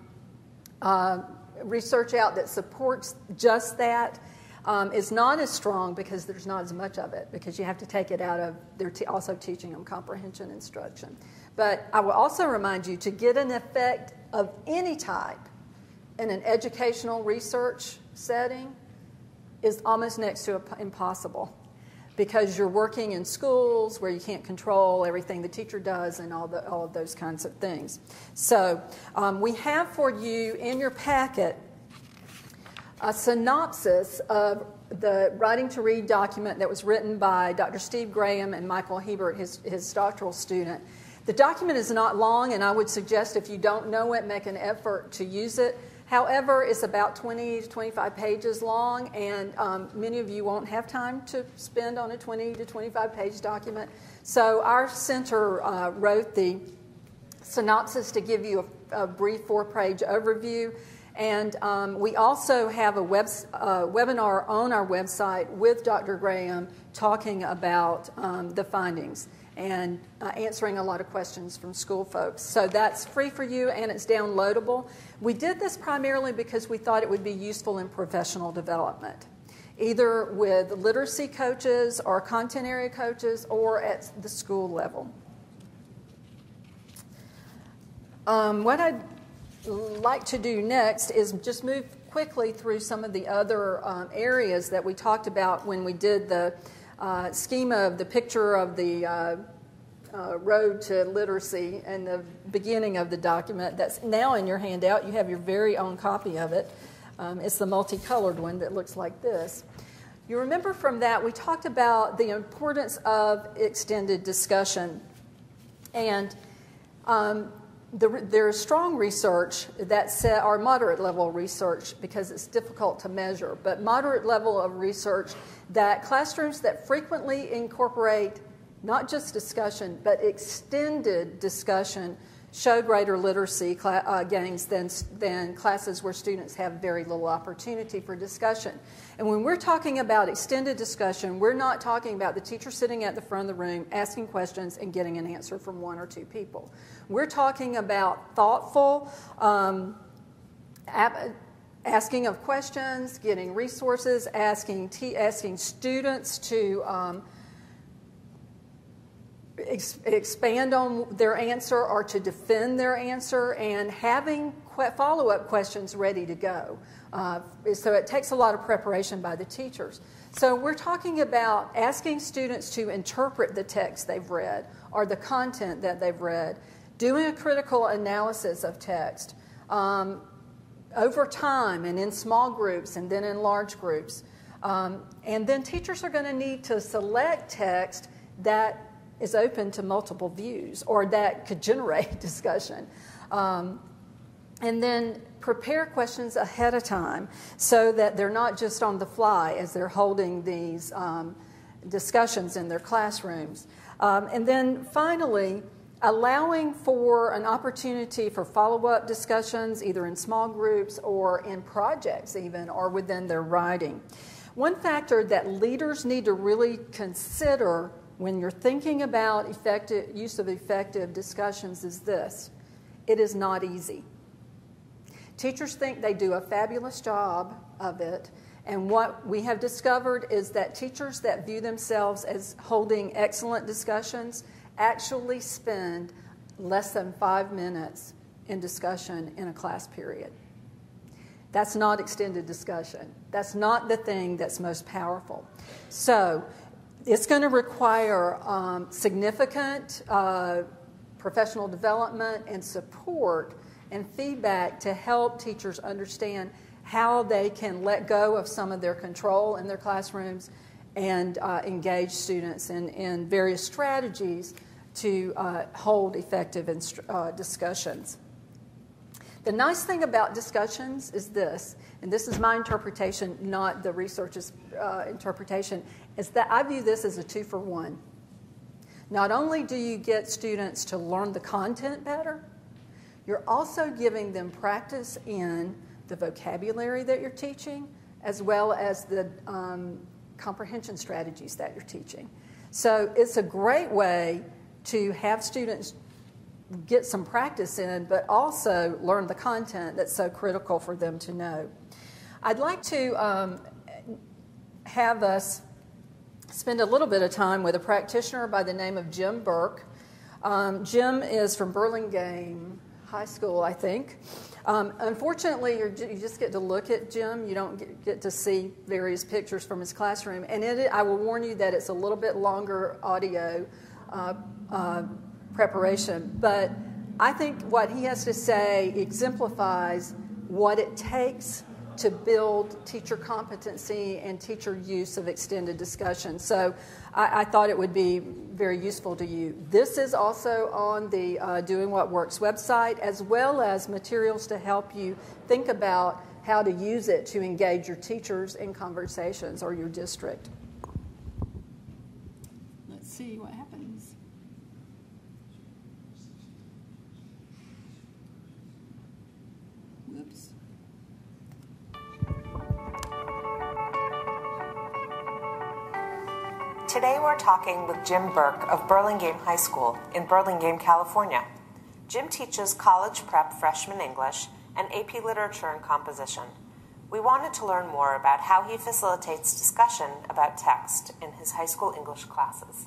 research out that supports just that, it's not as strong because there's not as much of it, because you have to take it out of, they're also teaching them comprehension instruction. But I will also remind you to get an effect of any type in an educational research setting is almost next to impossible, because you're working in schools where you can't control everything the teacher does and all of those kinds of things. So we have for you in your packet a synopsis of the Writing to Read document that was written by Dr. Steve Graham and Michael Hebert, his doctoral student. The document is not long, and I would suggest if you don't know it, make an effort to use it. However, it's about 20 to 25 pages long, and many of you won't have time to spend on a 20 to 25 page document. So our center wrote the synopsis to give you a brief 4-page overview. And we also have a webinar on our website with Dr. Graham talking about the findings and answering a lot of questions from school folks. So that's free for you and it's downloadable. We did this primarily because we thought it would be useful in professional development, either with literacy coaches or content area coaches or at the school level. What I'd like to do next is just move quickly through some of the other areas that we talked about when we did the schema of the picture of the road to literacy and the beginning of the document. That's now in your handout. You have your very own copy of it. It's the multicolored one that looks like this. You remember from that we talked about the importance of extended discussion, and there is strong research that said, or moderate level research, because it's difficult to measure, but moderate level of research that classrooms that frequently incorporate not just discussion, but extended discussion show greater literacy gains than classes where students have very little opportunity for discussion. And when we're talking about extended discussion, we're not talking about the teacher sitting at the front of the room asking questions and getting an answer from 1 or 2 people. We're talking about thoughtful asking of questions, getting resources, asking students to expand on their answer or to defend their answer, and having follow-up questions ready to go. So it takes a lot of preparation by the teachers. So we're talking about asking students to interpret the text they've read or the content that they've read, doing a critical analysis of text, over time and in small groups and then in large groups. And then teachers are going to need to select text that is open to multiple views or that could generate discussion. And then prepare questions ahead of time so that they're not just on the fly as they're holding these discussions in their classrooms. And then finally, allowing for an opportunity for follow-up discussions either in small groups or in projects even or within their writing. One factor that leaders need to really consider when you're thinking about use of effective discussions is this: it is not easy. Teachers think they do a fabulous job of it, and what we have discovered is that teachers that view themselves as holding excellent discussions actually spend less than 5 minutes in discussion in a class period. That's not extended discussion. That's not the thing that's most powerful. So it's going to require significant professional development and support and feedback to help teachers understand how they can let go of some of their control in their classrooms and engage students in various strategies to hold effective discussions. The nice thing about discussions is this, and this is my interpretation, not the research's interpretation, is that I view this as a 2-for-1. Not only do you get students to learn the content better, you're also giving them practice in the vocabulary that you're teaching, as well as the comprehension strategies that you're teaching. So it's a great way to have students get some practice in, but also learn the content that's so critical for them to know. I'd like to have us spend a little bit of time with a practitioner by the name of Jim Burke. Jim is from Burlingame High School, I think. Unfortunately, you just get to look at Jim. You don't get to see various pictures from his classroom. And I will warn you that it's a little bit longer audio preparation. But I think what he has to say exemplifies what it takes to build teacher competency and teacher use of extended discussion. So I thought it would be very useful to you. This is also on the Doing What Works website, as well as materials to help you think about how to use it to engage your teachers in conversations or your district. Let's see what happens. Whoops. Today we're talking with Jim Burke of Burlingame High School in Burlingame, California. Jim teaches college prep freshman English and AP Literature and Composition. We wanted to learn more about how he facilitates discussion about text in his high school English classes.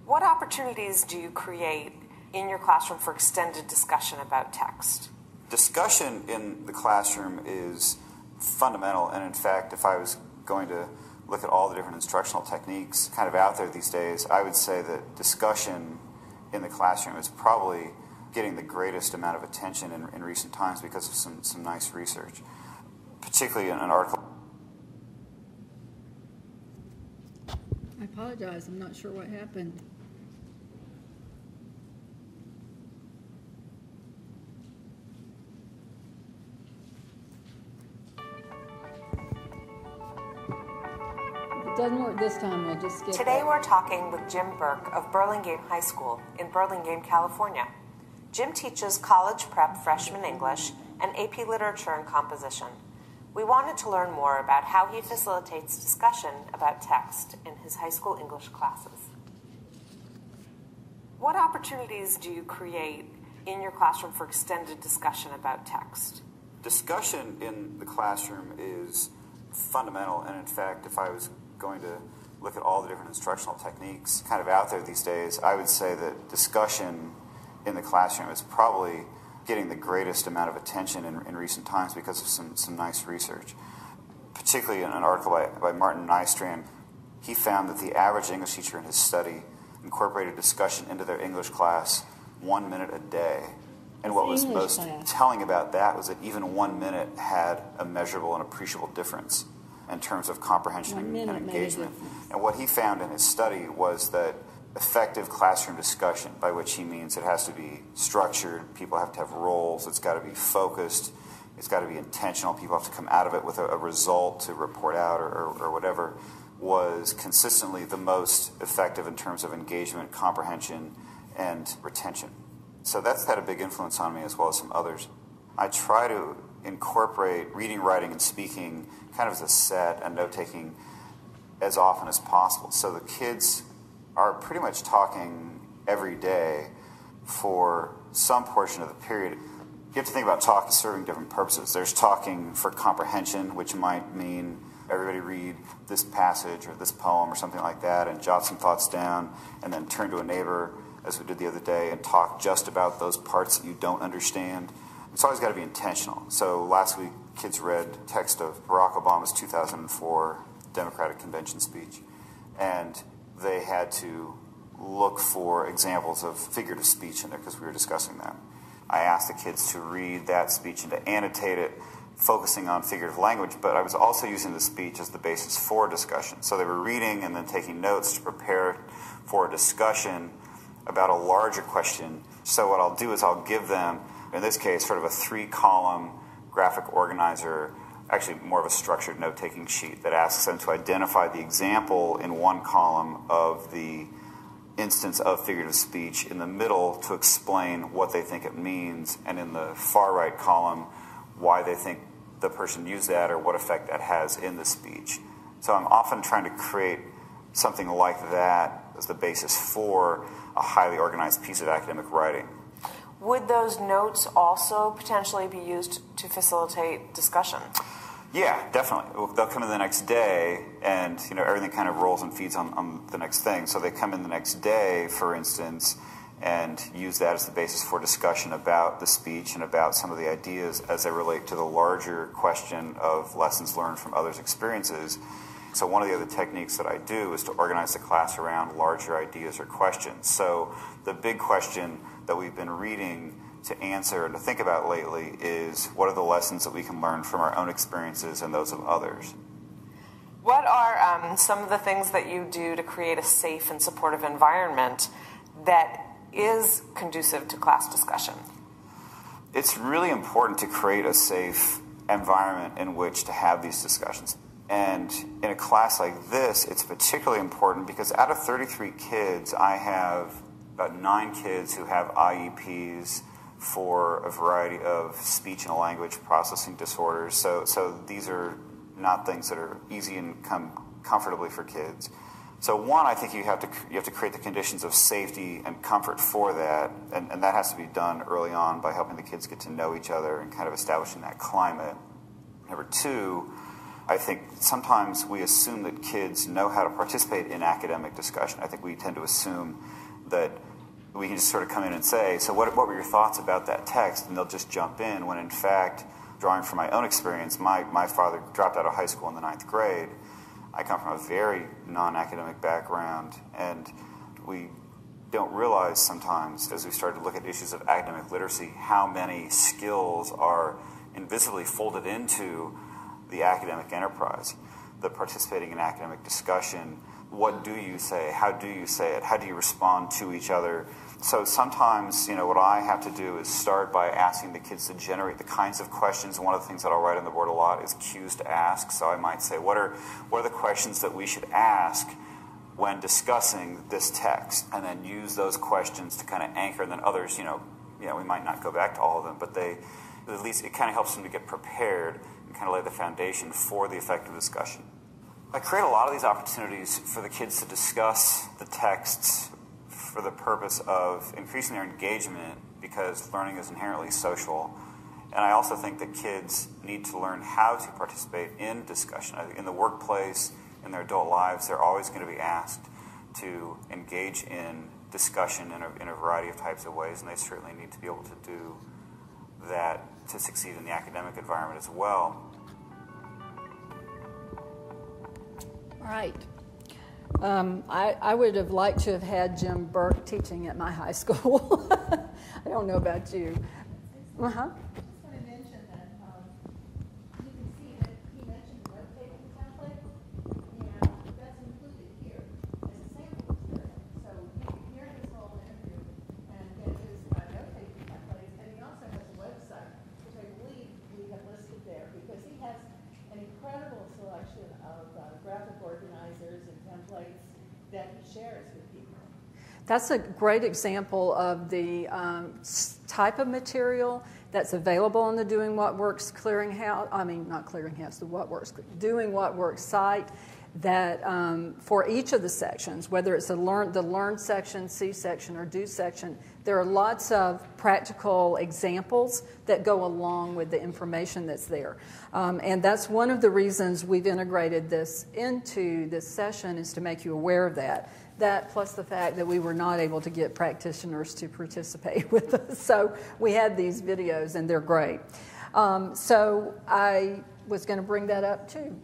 What opportunities do you create in your classroom for extended discussion about text? Discussion in the classroom is fundamental, and in fact, if I was going to look at all the different instructional techniques kind of out there these days, I would say that discussion in the classroom is probably getting the greatest amount of attention in recent times because of some nice research, particularly in an article. I apologize, I'm not sure what happened. It doesn't work this time, we'll just skip Today it. we're talking with Jim Burke of Burlingame High School in Burlingame, California. Jim teaches college prep freshman English and AP Literature and Composition. We wanted to learn more about how he facilitates discussion about text in his high school English classes. What opportunities do you create in your classroom for extended discussion about text? Discussion in the classroom is fundamental, and in fact, if I was going to look at all the different instructional techniques kind of out there these days, I would say that discussion in the classroom is probably getting the greatest amount of attention in recent times because of some nice research. Particularly in an article by Martin Nystrom, he found that the average English teacher in his study incorporated discussion into their English class 1 minute a day. And what was most telling about that was that even 1 minute had a measurable and appreciable difference in terms of comprehension and engagement. And what he found in his study was that effective classroom discussion, by which he means it has to be structured, people have to have roles, it's got to be focused, it's got to be intentional, people have to come out of it with a result to report out or whatever, was consistently the most effective in terms of engagement, comprehension, and retention. So that's had a big influence on me as well as some others. I try to incorporate reading, writing, and speaking kind of as a set and note-taking as often as possible. So the kids are pretty much talking every day for some portion of the period. You have to think about talk as serving different purposes. There's talking for comprehension, which might mean everybody read this passage or this poem or something like that and jot some thoughts down and then turn to a neighbor, as we did the other day, and talk just about those parts that you don't understand. It's always got to be intentional. So last week, kids read text of Barack Obama's 2004 Democratic Convention speech, and they had to look for examples of figurative speech in there because we were discussing that. I asked the kids to read that speech and to annotate it, focusing on figurative language, but I was also using the speech as the basis for discussion. So they were reading and then taking notes to prepare for a discussion about a larger question. So what I'll do is I'll give them, in this case, sort of a 3-column graphic organizer, actually more of a structured note-taking sheet that asks them to identify the example in one column of the instance of figurative speech, in the middle to explain what they think it means, and in the far right column why they think the person used that or what effect that has in the speech. So I'm often trying to create something like that as the basis for a highly organized piece of academic writing. Would those notes also potentially be used to facilitate discussion? Yeah, definitely. They'll come in the next day, and everything kind of rolls and feeds on the next thing. So they come in the next day, for instance, and use that as the basis for discussion about the speech and about some of the ideas as they relate to the larger question of lessons learned from others' experiences. So one of the other techniques that I do is to organize the class around larger ideas or questions. So the big question that we've been reading to answer and to think about lately is, what are the lessons that we can learn from our own experiences and those of others? What are some of the things that you do to create a safe and supportive environment that is conducive to class discussion? It's really important to create a safe environment in which to have these discussions. And in a class like this, it's particularly important because out of 33 kids, I have about 9 kids who have IEPs for a variety of speech and language processing disorders. So these are not things that are easy and come comfortably for kids. So one, I think you have to create the conditions of safety and comfort for that, and that has to be done early on by helping the kids get to know each other and kind of establishing that climate. Number 2, I think sometimes we assume that kids know how to participate in academic discussion. I think we tend to assume that we can just sort of come in and say, so what were your thoughts about that text? And they'll just jump in, when in fact, drawing from my own experience, my father dropped out of high school in the 9th grade. I come from a very non-academic background, and we don't realize sometimes, as we start to look at issues of academic literacy, how many skills are invisibly folded into the academic enterprise. The participating in academic discussion, what do you say? How do you say it? How do you respond to each other? So sometimes, what I have to do is start by asking the kids to generate the kinds of questions. One of the things that I'll write on the board a lot is cues to ask. So I might say, what are the questions that we should ask when discussing this text? And then use those questions to kind of anchor, and then others, we might not go back to all of them, but at least it kind of helps them to get prepared and kind of lay the foundation for the effective discussion. I create a lot of these opportunities for the kids to discuss the texts for the purpose of increasing their engagement, because learning is inherently social. And I also think that kids need to learn how to participate in discussion. I think in the workplace, in their adult lives, they're always going to be asked to engage in discussion in a variety of types of ways, and they certainly need to be able to do that to succeed in the academic environment as well. All right. I would have liked to have had Jim Burke teaching at my high school. I don't know about you. Uh-huh. I just want to mention that you can see that he mentioned web paging template, and that's included here as a sample experience. So you can hear his whole interview and get his note taking templates, and he also has a website, which I believe we have listed there, because he has an incredible selection of graphic organizers and templates that he shares with people. That's a great example of the type of material that's available on the Doing What Works clearinghouse. I mean, not clearinghouse, the What Works, Doing What Works site. That for each of the sections, whether it's the Learn section, See section, or Do section, there are lots of practical examples that go along with the information that's there. And that's one of the reasons we've integrated this into this session, is to make you aware of that. That plus the fact that we were not able to get practitioners to participate with us. So we had these videos, and they're great. So I was going to bring that up too,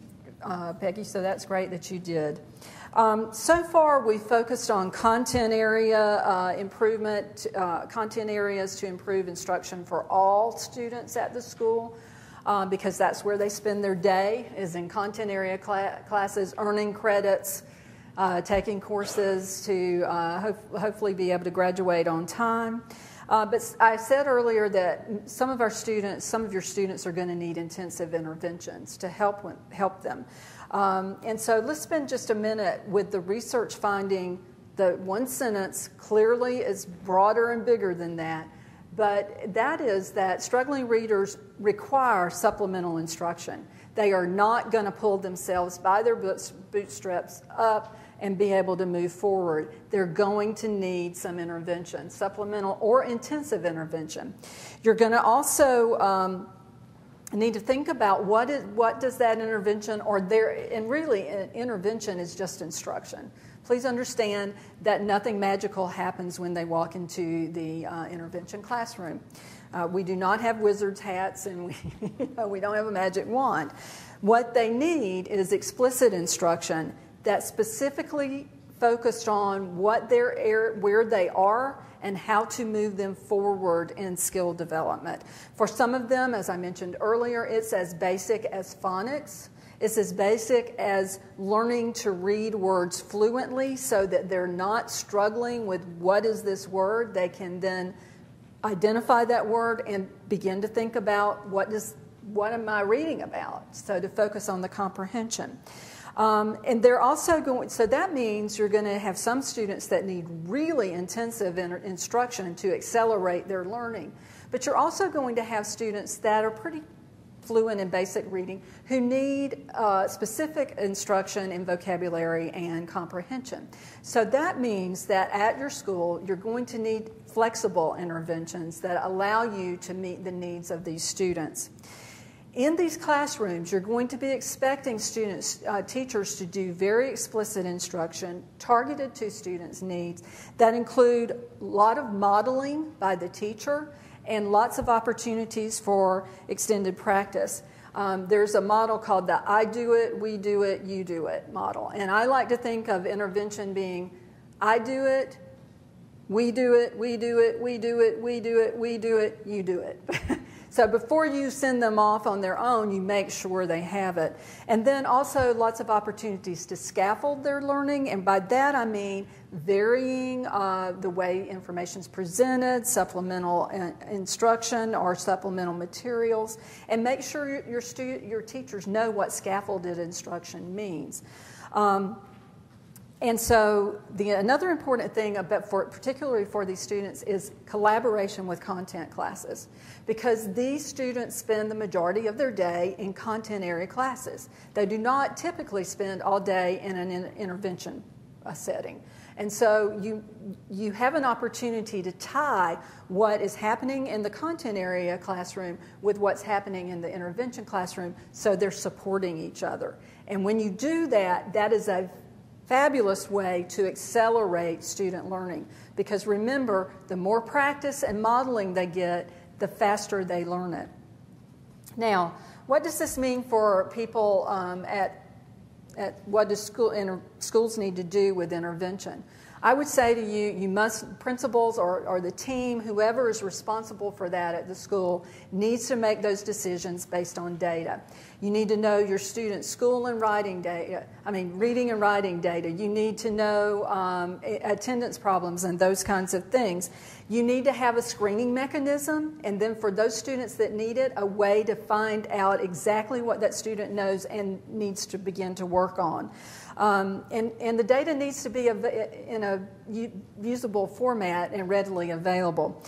Peggy, so that's great that you did. So far, we focused on content area improvement, content areas to improve instruction for all students at the school, because that's where they spend their day, is in content area classes, earning credits, taking courses to hopefully be able to graduate on time. But I said earlier that some of your students are going to need intensive interventions to help them. And so let's spend just a minute with the research finding. The one sentence clearly is broader and bigger than that, but that is that struggling readers require supplemental instruction. They are not going to pull themselves by their bootstraps up and be able to move forward. They're going to need some intervention, supplemental or intensive intervention. You're going to also need to think about what does that intervention, and really intervention is just instruction. Please understand that nothing magical happens when they walk into the intervention classroom. We do not have wizard's hats, and we don't have a magic wand. What they need is explicit instruction that's specifically focused on where they are and how to move them forward in skill development. For some of them, as I mentioned earlier, it's as basic as phonics. It's as basic as learning to read words fluently so that they're not struggling with what is this word. They can then identify that word and begin to think about what am I reading about, so to focus on the comprehension. And they're also going, so that means you're going to have some students that need really intensive instruction to accelerate their learning. But you're also going to have students that are pretty fluent in basic reading who need specific instruction in vocabulary and comprehension. So that means that at your school, you're going to need flexible interventions that allow you to meet the needs of these students. In these classrooms, you're going to be expecting teachers to do very explicit instruction targeted to students' needs that include a lot of modeling by the teacher and lots of opportunities for extended practice. There's a model called the I do it, we do it, you do it model. And I like to think of intervention being I do it, we do it, we do it, we do it, we do it, we do it, you do it. So before you send them off on their own, you make sure they have it. And then also lots of opportunities to scaffold their learning. And by that I mean varying the way information is presented, supplemental instruction or supplemental materials, and make sure your teachers know what scaffolded instruction means. And so another important thing, particularly for these students, is collaboration with content classes, because these students spend the majority of their day in content area classes. They do not typically spend all day in an intervention setting. And so you have an opportunity to tie what is happening in the content area classroom with what's happening in the intervention classroom, so they're supporting each other. And when you do that, that is a fabulous way to accelerate student learning, because remember, the more practice and modeling they get, the faster they learn it. Now, what does this mean for people at what do schools need to do with intervention? I would say to you, you must, principals or the team, whoever is responsible for that at the school, needs to make those decisions based on data. You need to know your students' school and writing data, reading and writing data. You need to know attendance problems and those kinds of things. You need to have a screening mechanism, and then for those students that need it, a way to find out exactly what that student knows and needs to begin to work on. And the data needs to be in a usable format and readily available.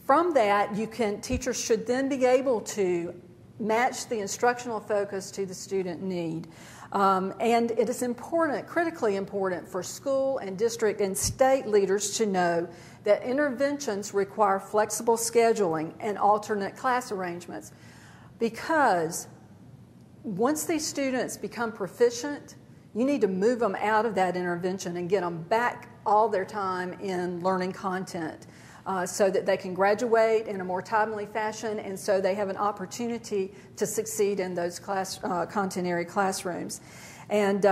From that, teachers should then be able to match the instructional focus to the student need. And it is important, critically important, for school and district and state leaders to know that interventions require flexible scheduling and alternate class arrangements, because once these students become proficient, you need to move them out of that intervention and get them back all their time in learning content so that they can graduate in a more timely fashion, and so they have an opportunity to succeed in those content-area classrooms. And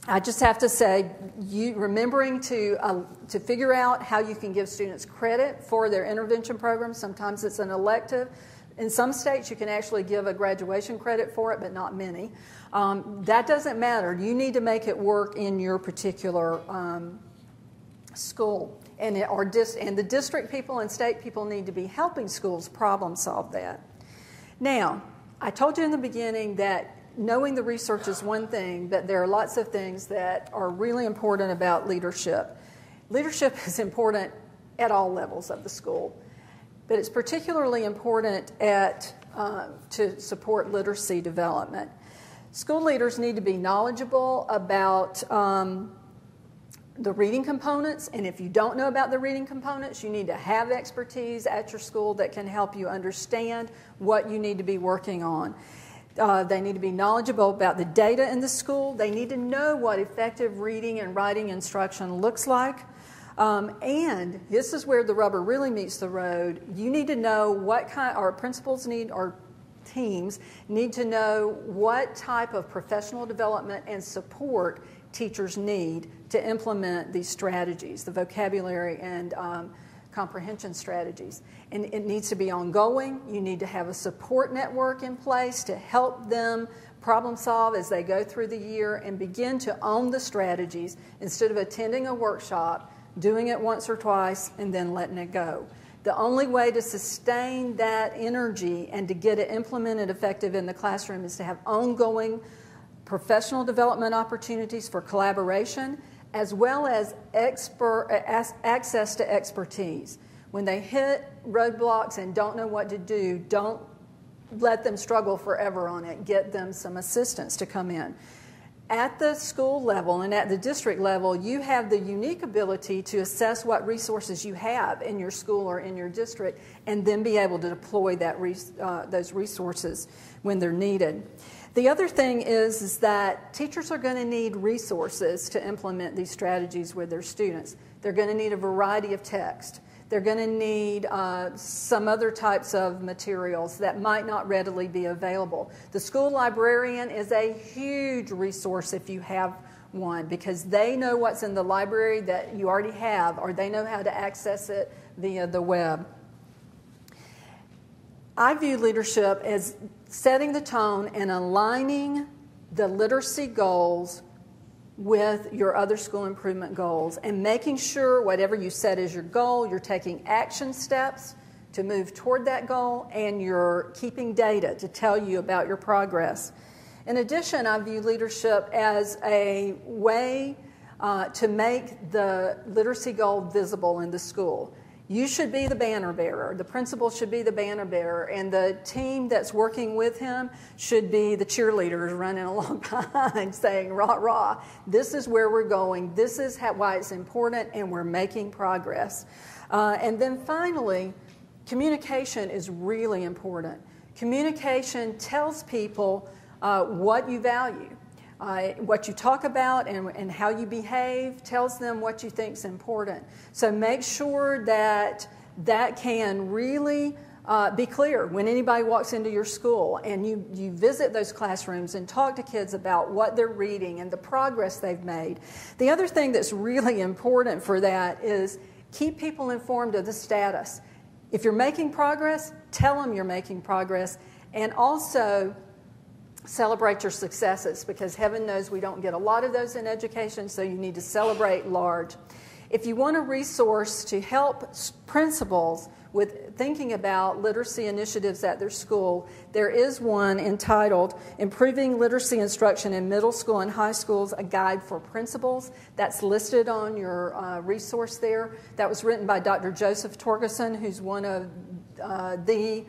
I just have to say, remembering to figure out how you can give students credit for their intervention program. Sometimes it's an elective. In some states, you can actually give a graduation credit for it, but not many. That doesn't matter. You need to make it work in your particular school. And the district people and state people need to be helping schools problem solve that. Now, I told you in the beginning that knowing the research is one thing, but there are lots of things that are really important about leadership. Leadership is important at all levels of the school, but it's particularly important to support literacy development. School leaders need to be knowledgeable about the reading components, and if you don't know about the reading components, you need to have expertise at your school that can help you understand what you need to be working on. They need to be knowledgeable about the data in the school. They need to know what effective reading and writing instruction looks like. And this is where the rubber really meets the road. You need to know what kind, our principals need, or teams need to know what type of professional development and support teachers need to implement these strategies, the vocabulary and comprehension strategies. And it needs to be ongoing. You need to have a support network in place to help them problem solve as they go through the year and begin to own the strategies instead of attending a workshop, doing it once or twice, and then letting it go. The only way to sustain that energy and to get it implemented effective in the classroom is to have ongoing professional development opportunities for collaboration, as well as access to expertise. When they hit roadblocks and don't know what to do, don't let them struggle forever on it. Get them some assistance to come in. At the school level and at the district level, you have the unique ability to assess what resources you have in your school or in your district, and then be able to deploy those resources when they're needed. The other thing is that teachers are going to need resources to implement these strategies with their students. They're going to need a variety of text. They're going to need some other types of materials that might not readily be available. The school librarian is a huge resource if you have one, because they know what's in the library that you already have, or they know how to access it via the web. I view leadership as setting the tone and aligning the literacy goals with your other school improvement goals, and making sure whatever you set as your goal, you're taking action steps to move toward that goal, and you're keeping data to tell you about your progress. In addition, I view leadership as a way to make the literacy goal visible in the school. You should be the banner bearer. The principal should be the banner bearer, and the team that's working with him should be the cheerleaders running along behind saying, rah, rah, this is where we're going, this is why it's important, and we're making progress. And then finally, communication is really important. Communication tells people what you value. What you talk about and how you behave tells them what you think is important. So make sure that that can really Be clear when anybody walks into your school and you visit those classrooms and talk to kids about what they're reading and the progress they've made. The other thing that's really important for that is keep people informed of the status. If you're making progress, tell them you're making progress, and also celebrate your successes, because heaven knows we don't get a lot of those in education, so you need to celebrate large. If you want a resource to help principals with thinking about literacy initiatives at their school, there is one entitled Improving Literacy Instruction in Middle School and High Schools, a Guide for Principals. That's listed on your resource there. That was written by Dr. Joseph Torgerson, who's one of the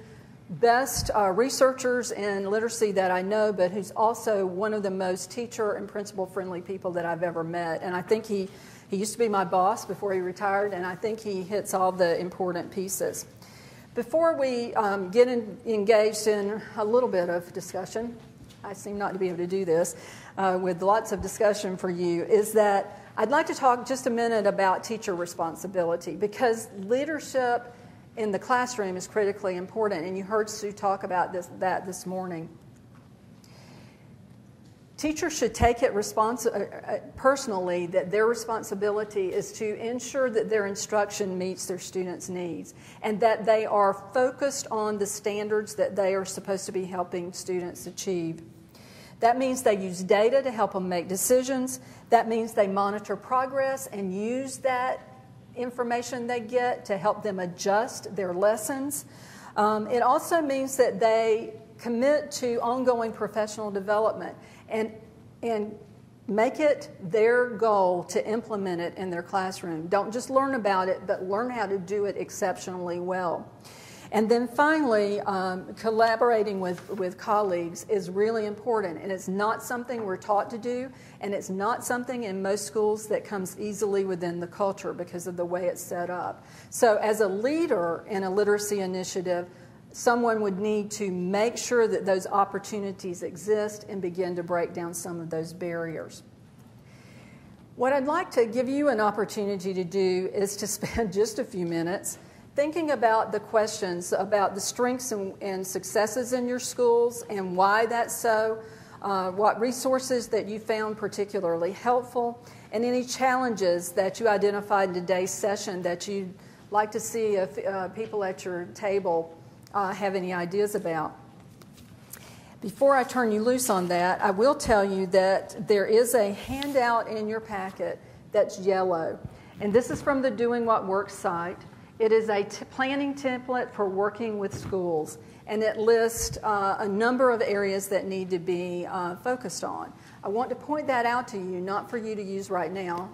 best researchers in literacy that I know, but who's also one of the most teacher and principal-friendly people that I've ever met. And I think he used to be my boss before he retired, and I think he hits all the important pieces. Before we get engaged in a little bit of discussion, I seem not to be able to do this, with lots of discussion for you, is that I'd like to talk just a minute about teacher responsibility, because leadership in the classroom is critically important, and you heard Sue talk about that this morning. Teachers should take it personally that their responsibility is to ensure that their instruction meets their students' needs and that they are focused on the standards that they are supposed to be helping students achieve. That means they use data to help them make decisions. That means they monitor progress and use that information they get to help them adjust their lessons. It also means that they commit to ongoing professional development and make it their goal to implement it in their classroom. Don't just learn about it, but learn how to do it exceptionally well. And then finally, collaborating with colleagues is really important, and it's not something we're taught to do, and it's not something in most schools that comes easily within the culture because of the way it's set up. So as a leader in a literacy initiative, someone would need to make sure that those opportunities exist and begin to break down some of those barriers. What I'd like to give you an opportunity to do is to spend just a few minutes thinking about the questions about the strengths and successes in your schools and why that's so, what resources that you found particularly helpful, and any challenges that you identified in today's session that you'd like to see if people at your table have any ideas about. Before I turn you loose on that, I will tell you that there is a handout in your packet that's yellow. And this is from the Doing What Works site. It is a planning template for working with schools. And it lists a number of areas that need to be focused on. I want to point that out to you, not for you to use right now,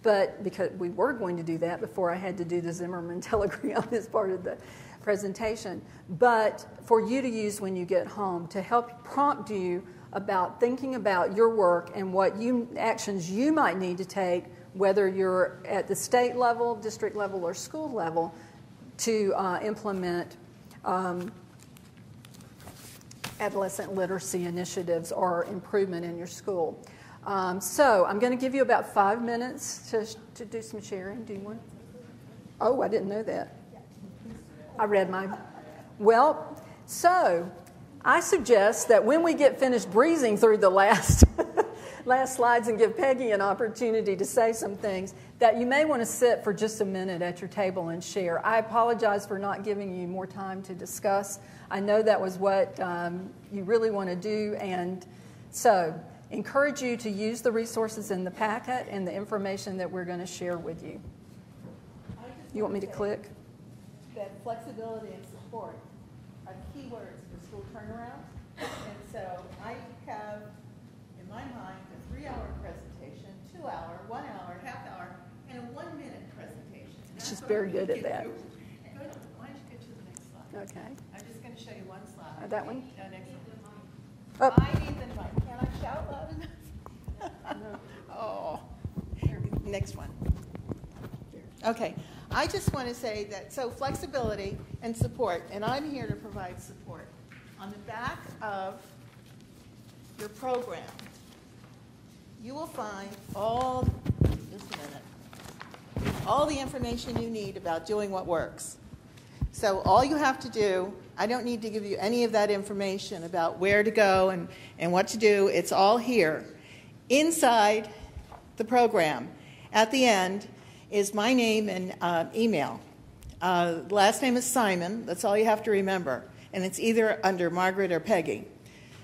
but because we were going to do that before I had to do the Zimmerman telegram as part of the presentation, but for you to use when you get home to help prompt you about thinking about your work and what actions you might need to take, whether you're at the state level, district level, or school level, to implement adolescent literacy initiatives or improvement in your school. So I'm going to give you about 5 minutes to do some sharing. Do you want? Oh, I didn't know that. I read mine. Well, so I suggest that when we get finished breezing through the last slides and give Peggy an opportunity to say some things, that you may want to sit for just a minute at your table and share. I apologize for not giving you more time to discuss. I know that was what you really want to do, and so encourage you to use the resources in the packet and the information that we're going to share with you. You want me to click? That flexibility and support are key words for school turnaround. And so I have, in my mind, a 3-hour presentation, 2-hour, 1 hour, half hour, and a 1-minute presentation. She's very good at that. Why don't you get to the next slide? Okay. I'm just going to show you one slide. That one? No, next one. Oh. I need the mic. Can I shout loud enough? No. Oh, next one. Okay, I just want to say that, so flexibility and support, and I'm here to provide support. On the back of your program, you will find all the information you need about doing what works. So all you have to do, I don't need to give you any of that information about where to go and what to do. It's all here. Inside the program, at the end, is my name and email. Last name is Simon. That's all you have to remember. And it's either under Margaret or Peggy.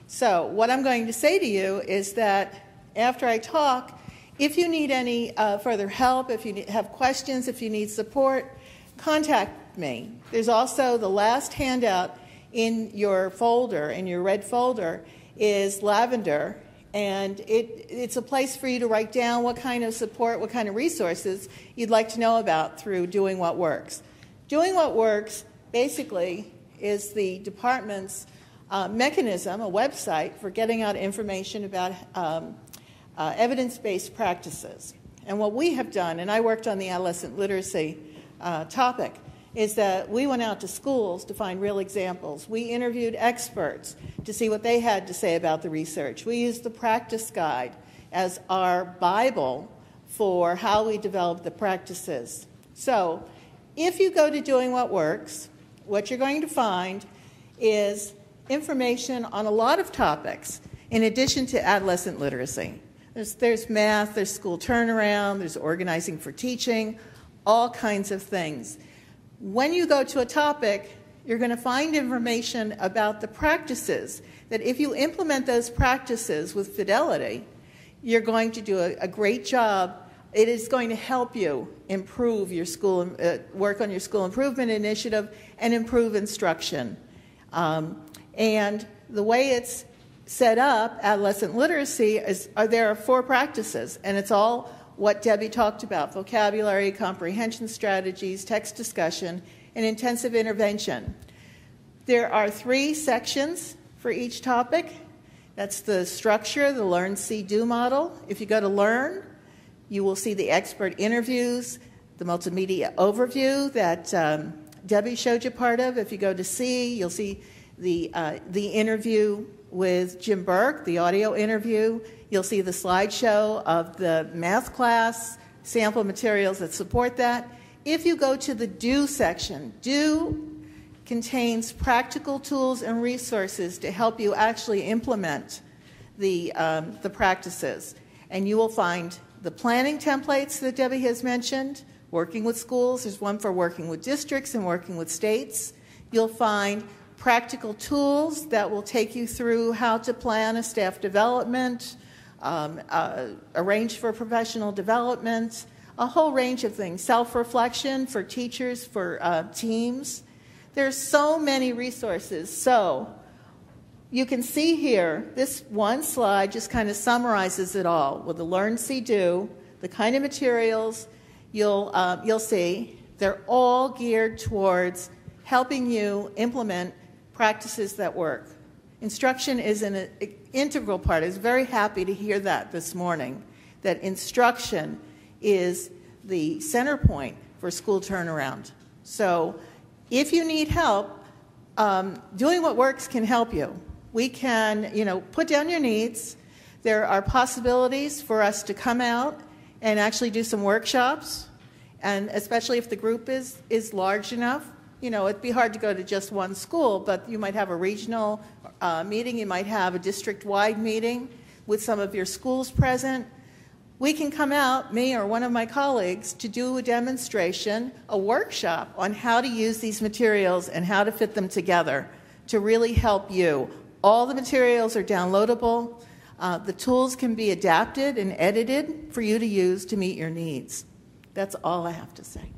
So what I'm going to say to you is that after I talk, if you need any further help, if you have questions, if you need support, contact me. There's also the last handout in your folder, in your red folder, is lavender. And it's a place for you to write down what kind of support, what kind of resources you'd like to know about through Doing What Works. Doing What Works basically is the department's mechanism, a website for getting out information about evidence-based practices. And what we have done, and I worked on the adolescent literacy topic, is that we went out to schools to find real examples. We interviewed experts to see what they had to say about the research. We used the practice guide as our Bible for how we develop the practices. So if you go to Doing What Works, what you're going to find is information on a lot of topics in addition to adolescent literacy. There's math, there's school turnaround, there's organizing for teaching, all kinds of things. When you go to a topic, you're going to find information about the practices that if you implement those practices with fidelity, you're going to do a great job. It is going to help you improve your school, work on your school improvement initiative and improve instruction. And the way it's set up, adolescent literacy, there are 4 practices, and it's all what Debbie talked about: vocabulary, comprehension strategies, text discussion, and intensive intervention. There are 3 sections for each topic. That's the structure, the learn, see, do model. If you go to learn, you will see the expert interviews, the multimedia overview that Debbie showed you part of. If you go to see, you'll see the interview with Jim Burke, the audio interview. You'll see the slideshow of the math class, sample materials that support that. If you go to the do section, do contains practical tools and resources to help you actually implement the practices. And you will find the planning templates that Debbie has mentioned, working with schools. There's one for working with districts and working with states. You'll find practical tools that will take you through how to plan a staff development, arrange for professional development, a whole range of things, self-reflection for teachers, for teams. There's so many resources. So you can see here, this one slide just kind of summarizes it all with the learn, see, do, the kind of materials you'll see. They're all geared towards helping you implement practices that work. Instruction is an integral part. I was very happy to hear that this morning, that instruction is the center point for school turnaround. So if you need help, Doing What Works can help you. We can, put down your needs. There are possibilities for us to come out and actually do some workshops, and especially if the group is large enough. It'd be hard to go to just one school, but you might have a regional meeting. You might have a district-wide meeting with some of your schools present. We can come out, me or one of my colleagues, to do a demonstration, a workshop on how to use these materials and how to fit them together to really help you. All the materials are downloadable. The tools can be adapted and edited for you to use to meet your needs. That's all I have to say.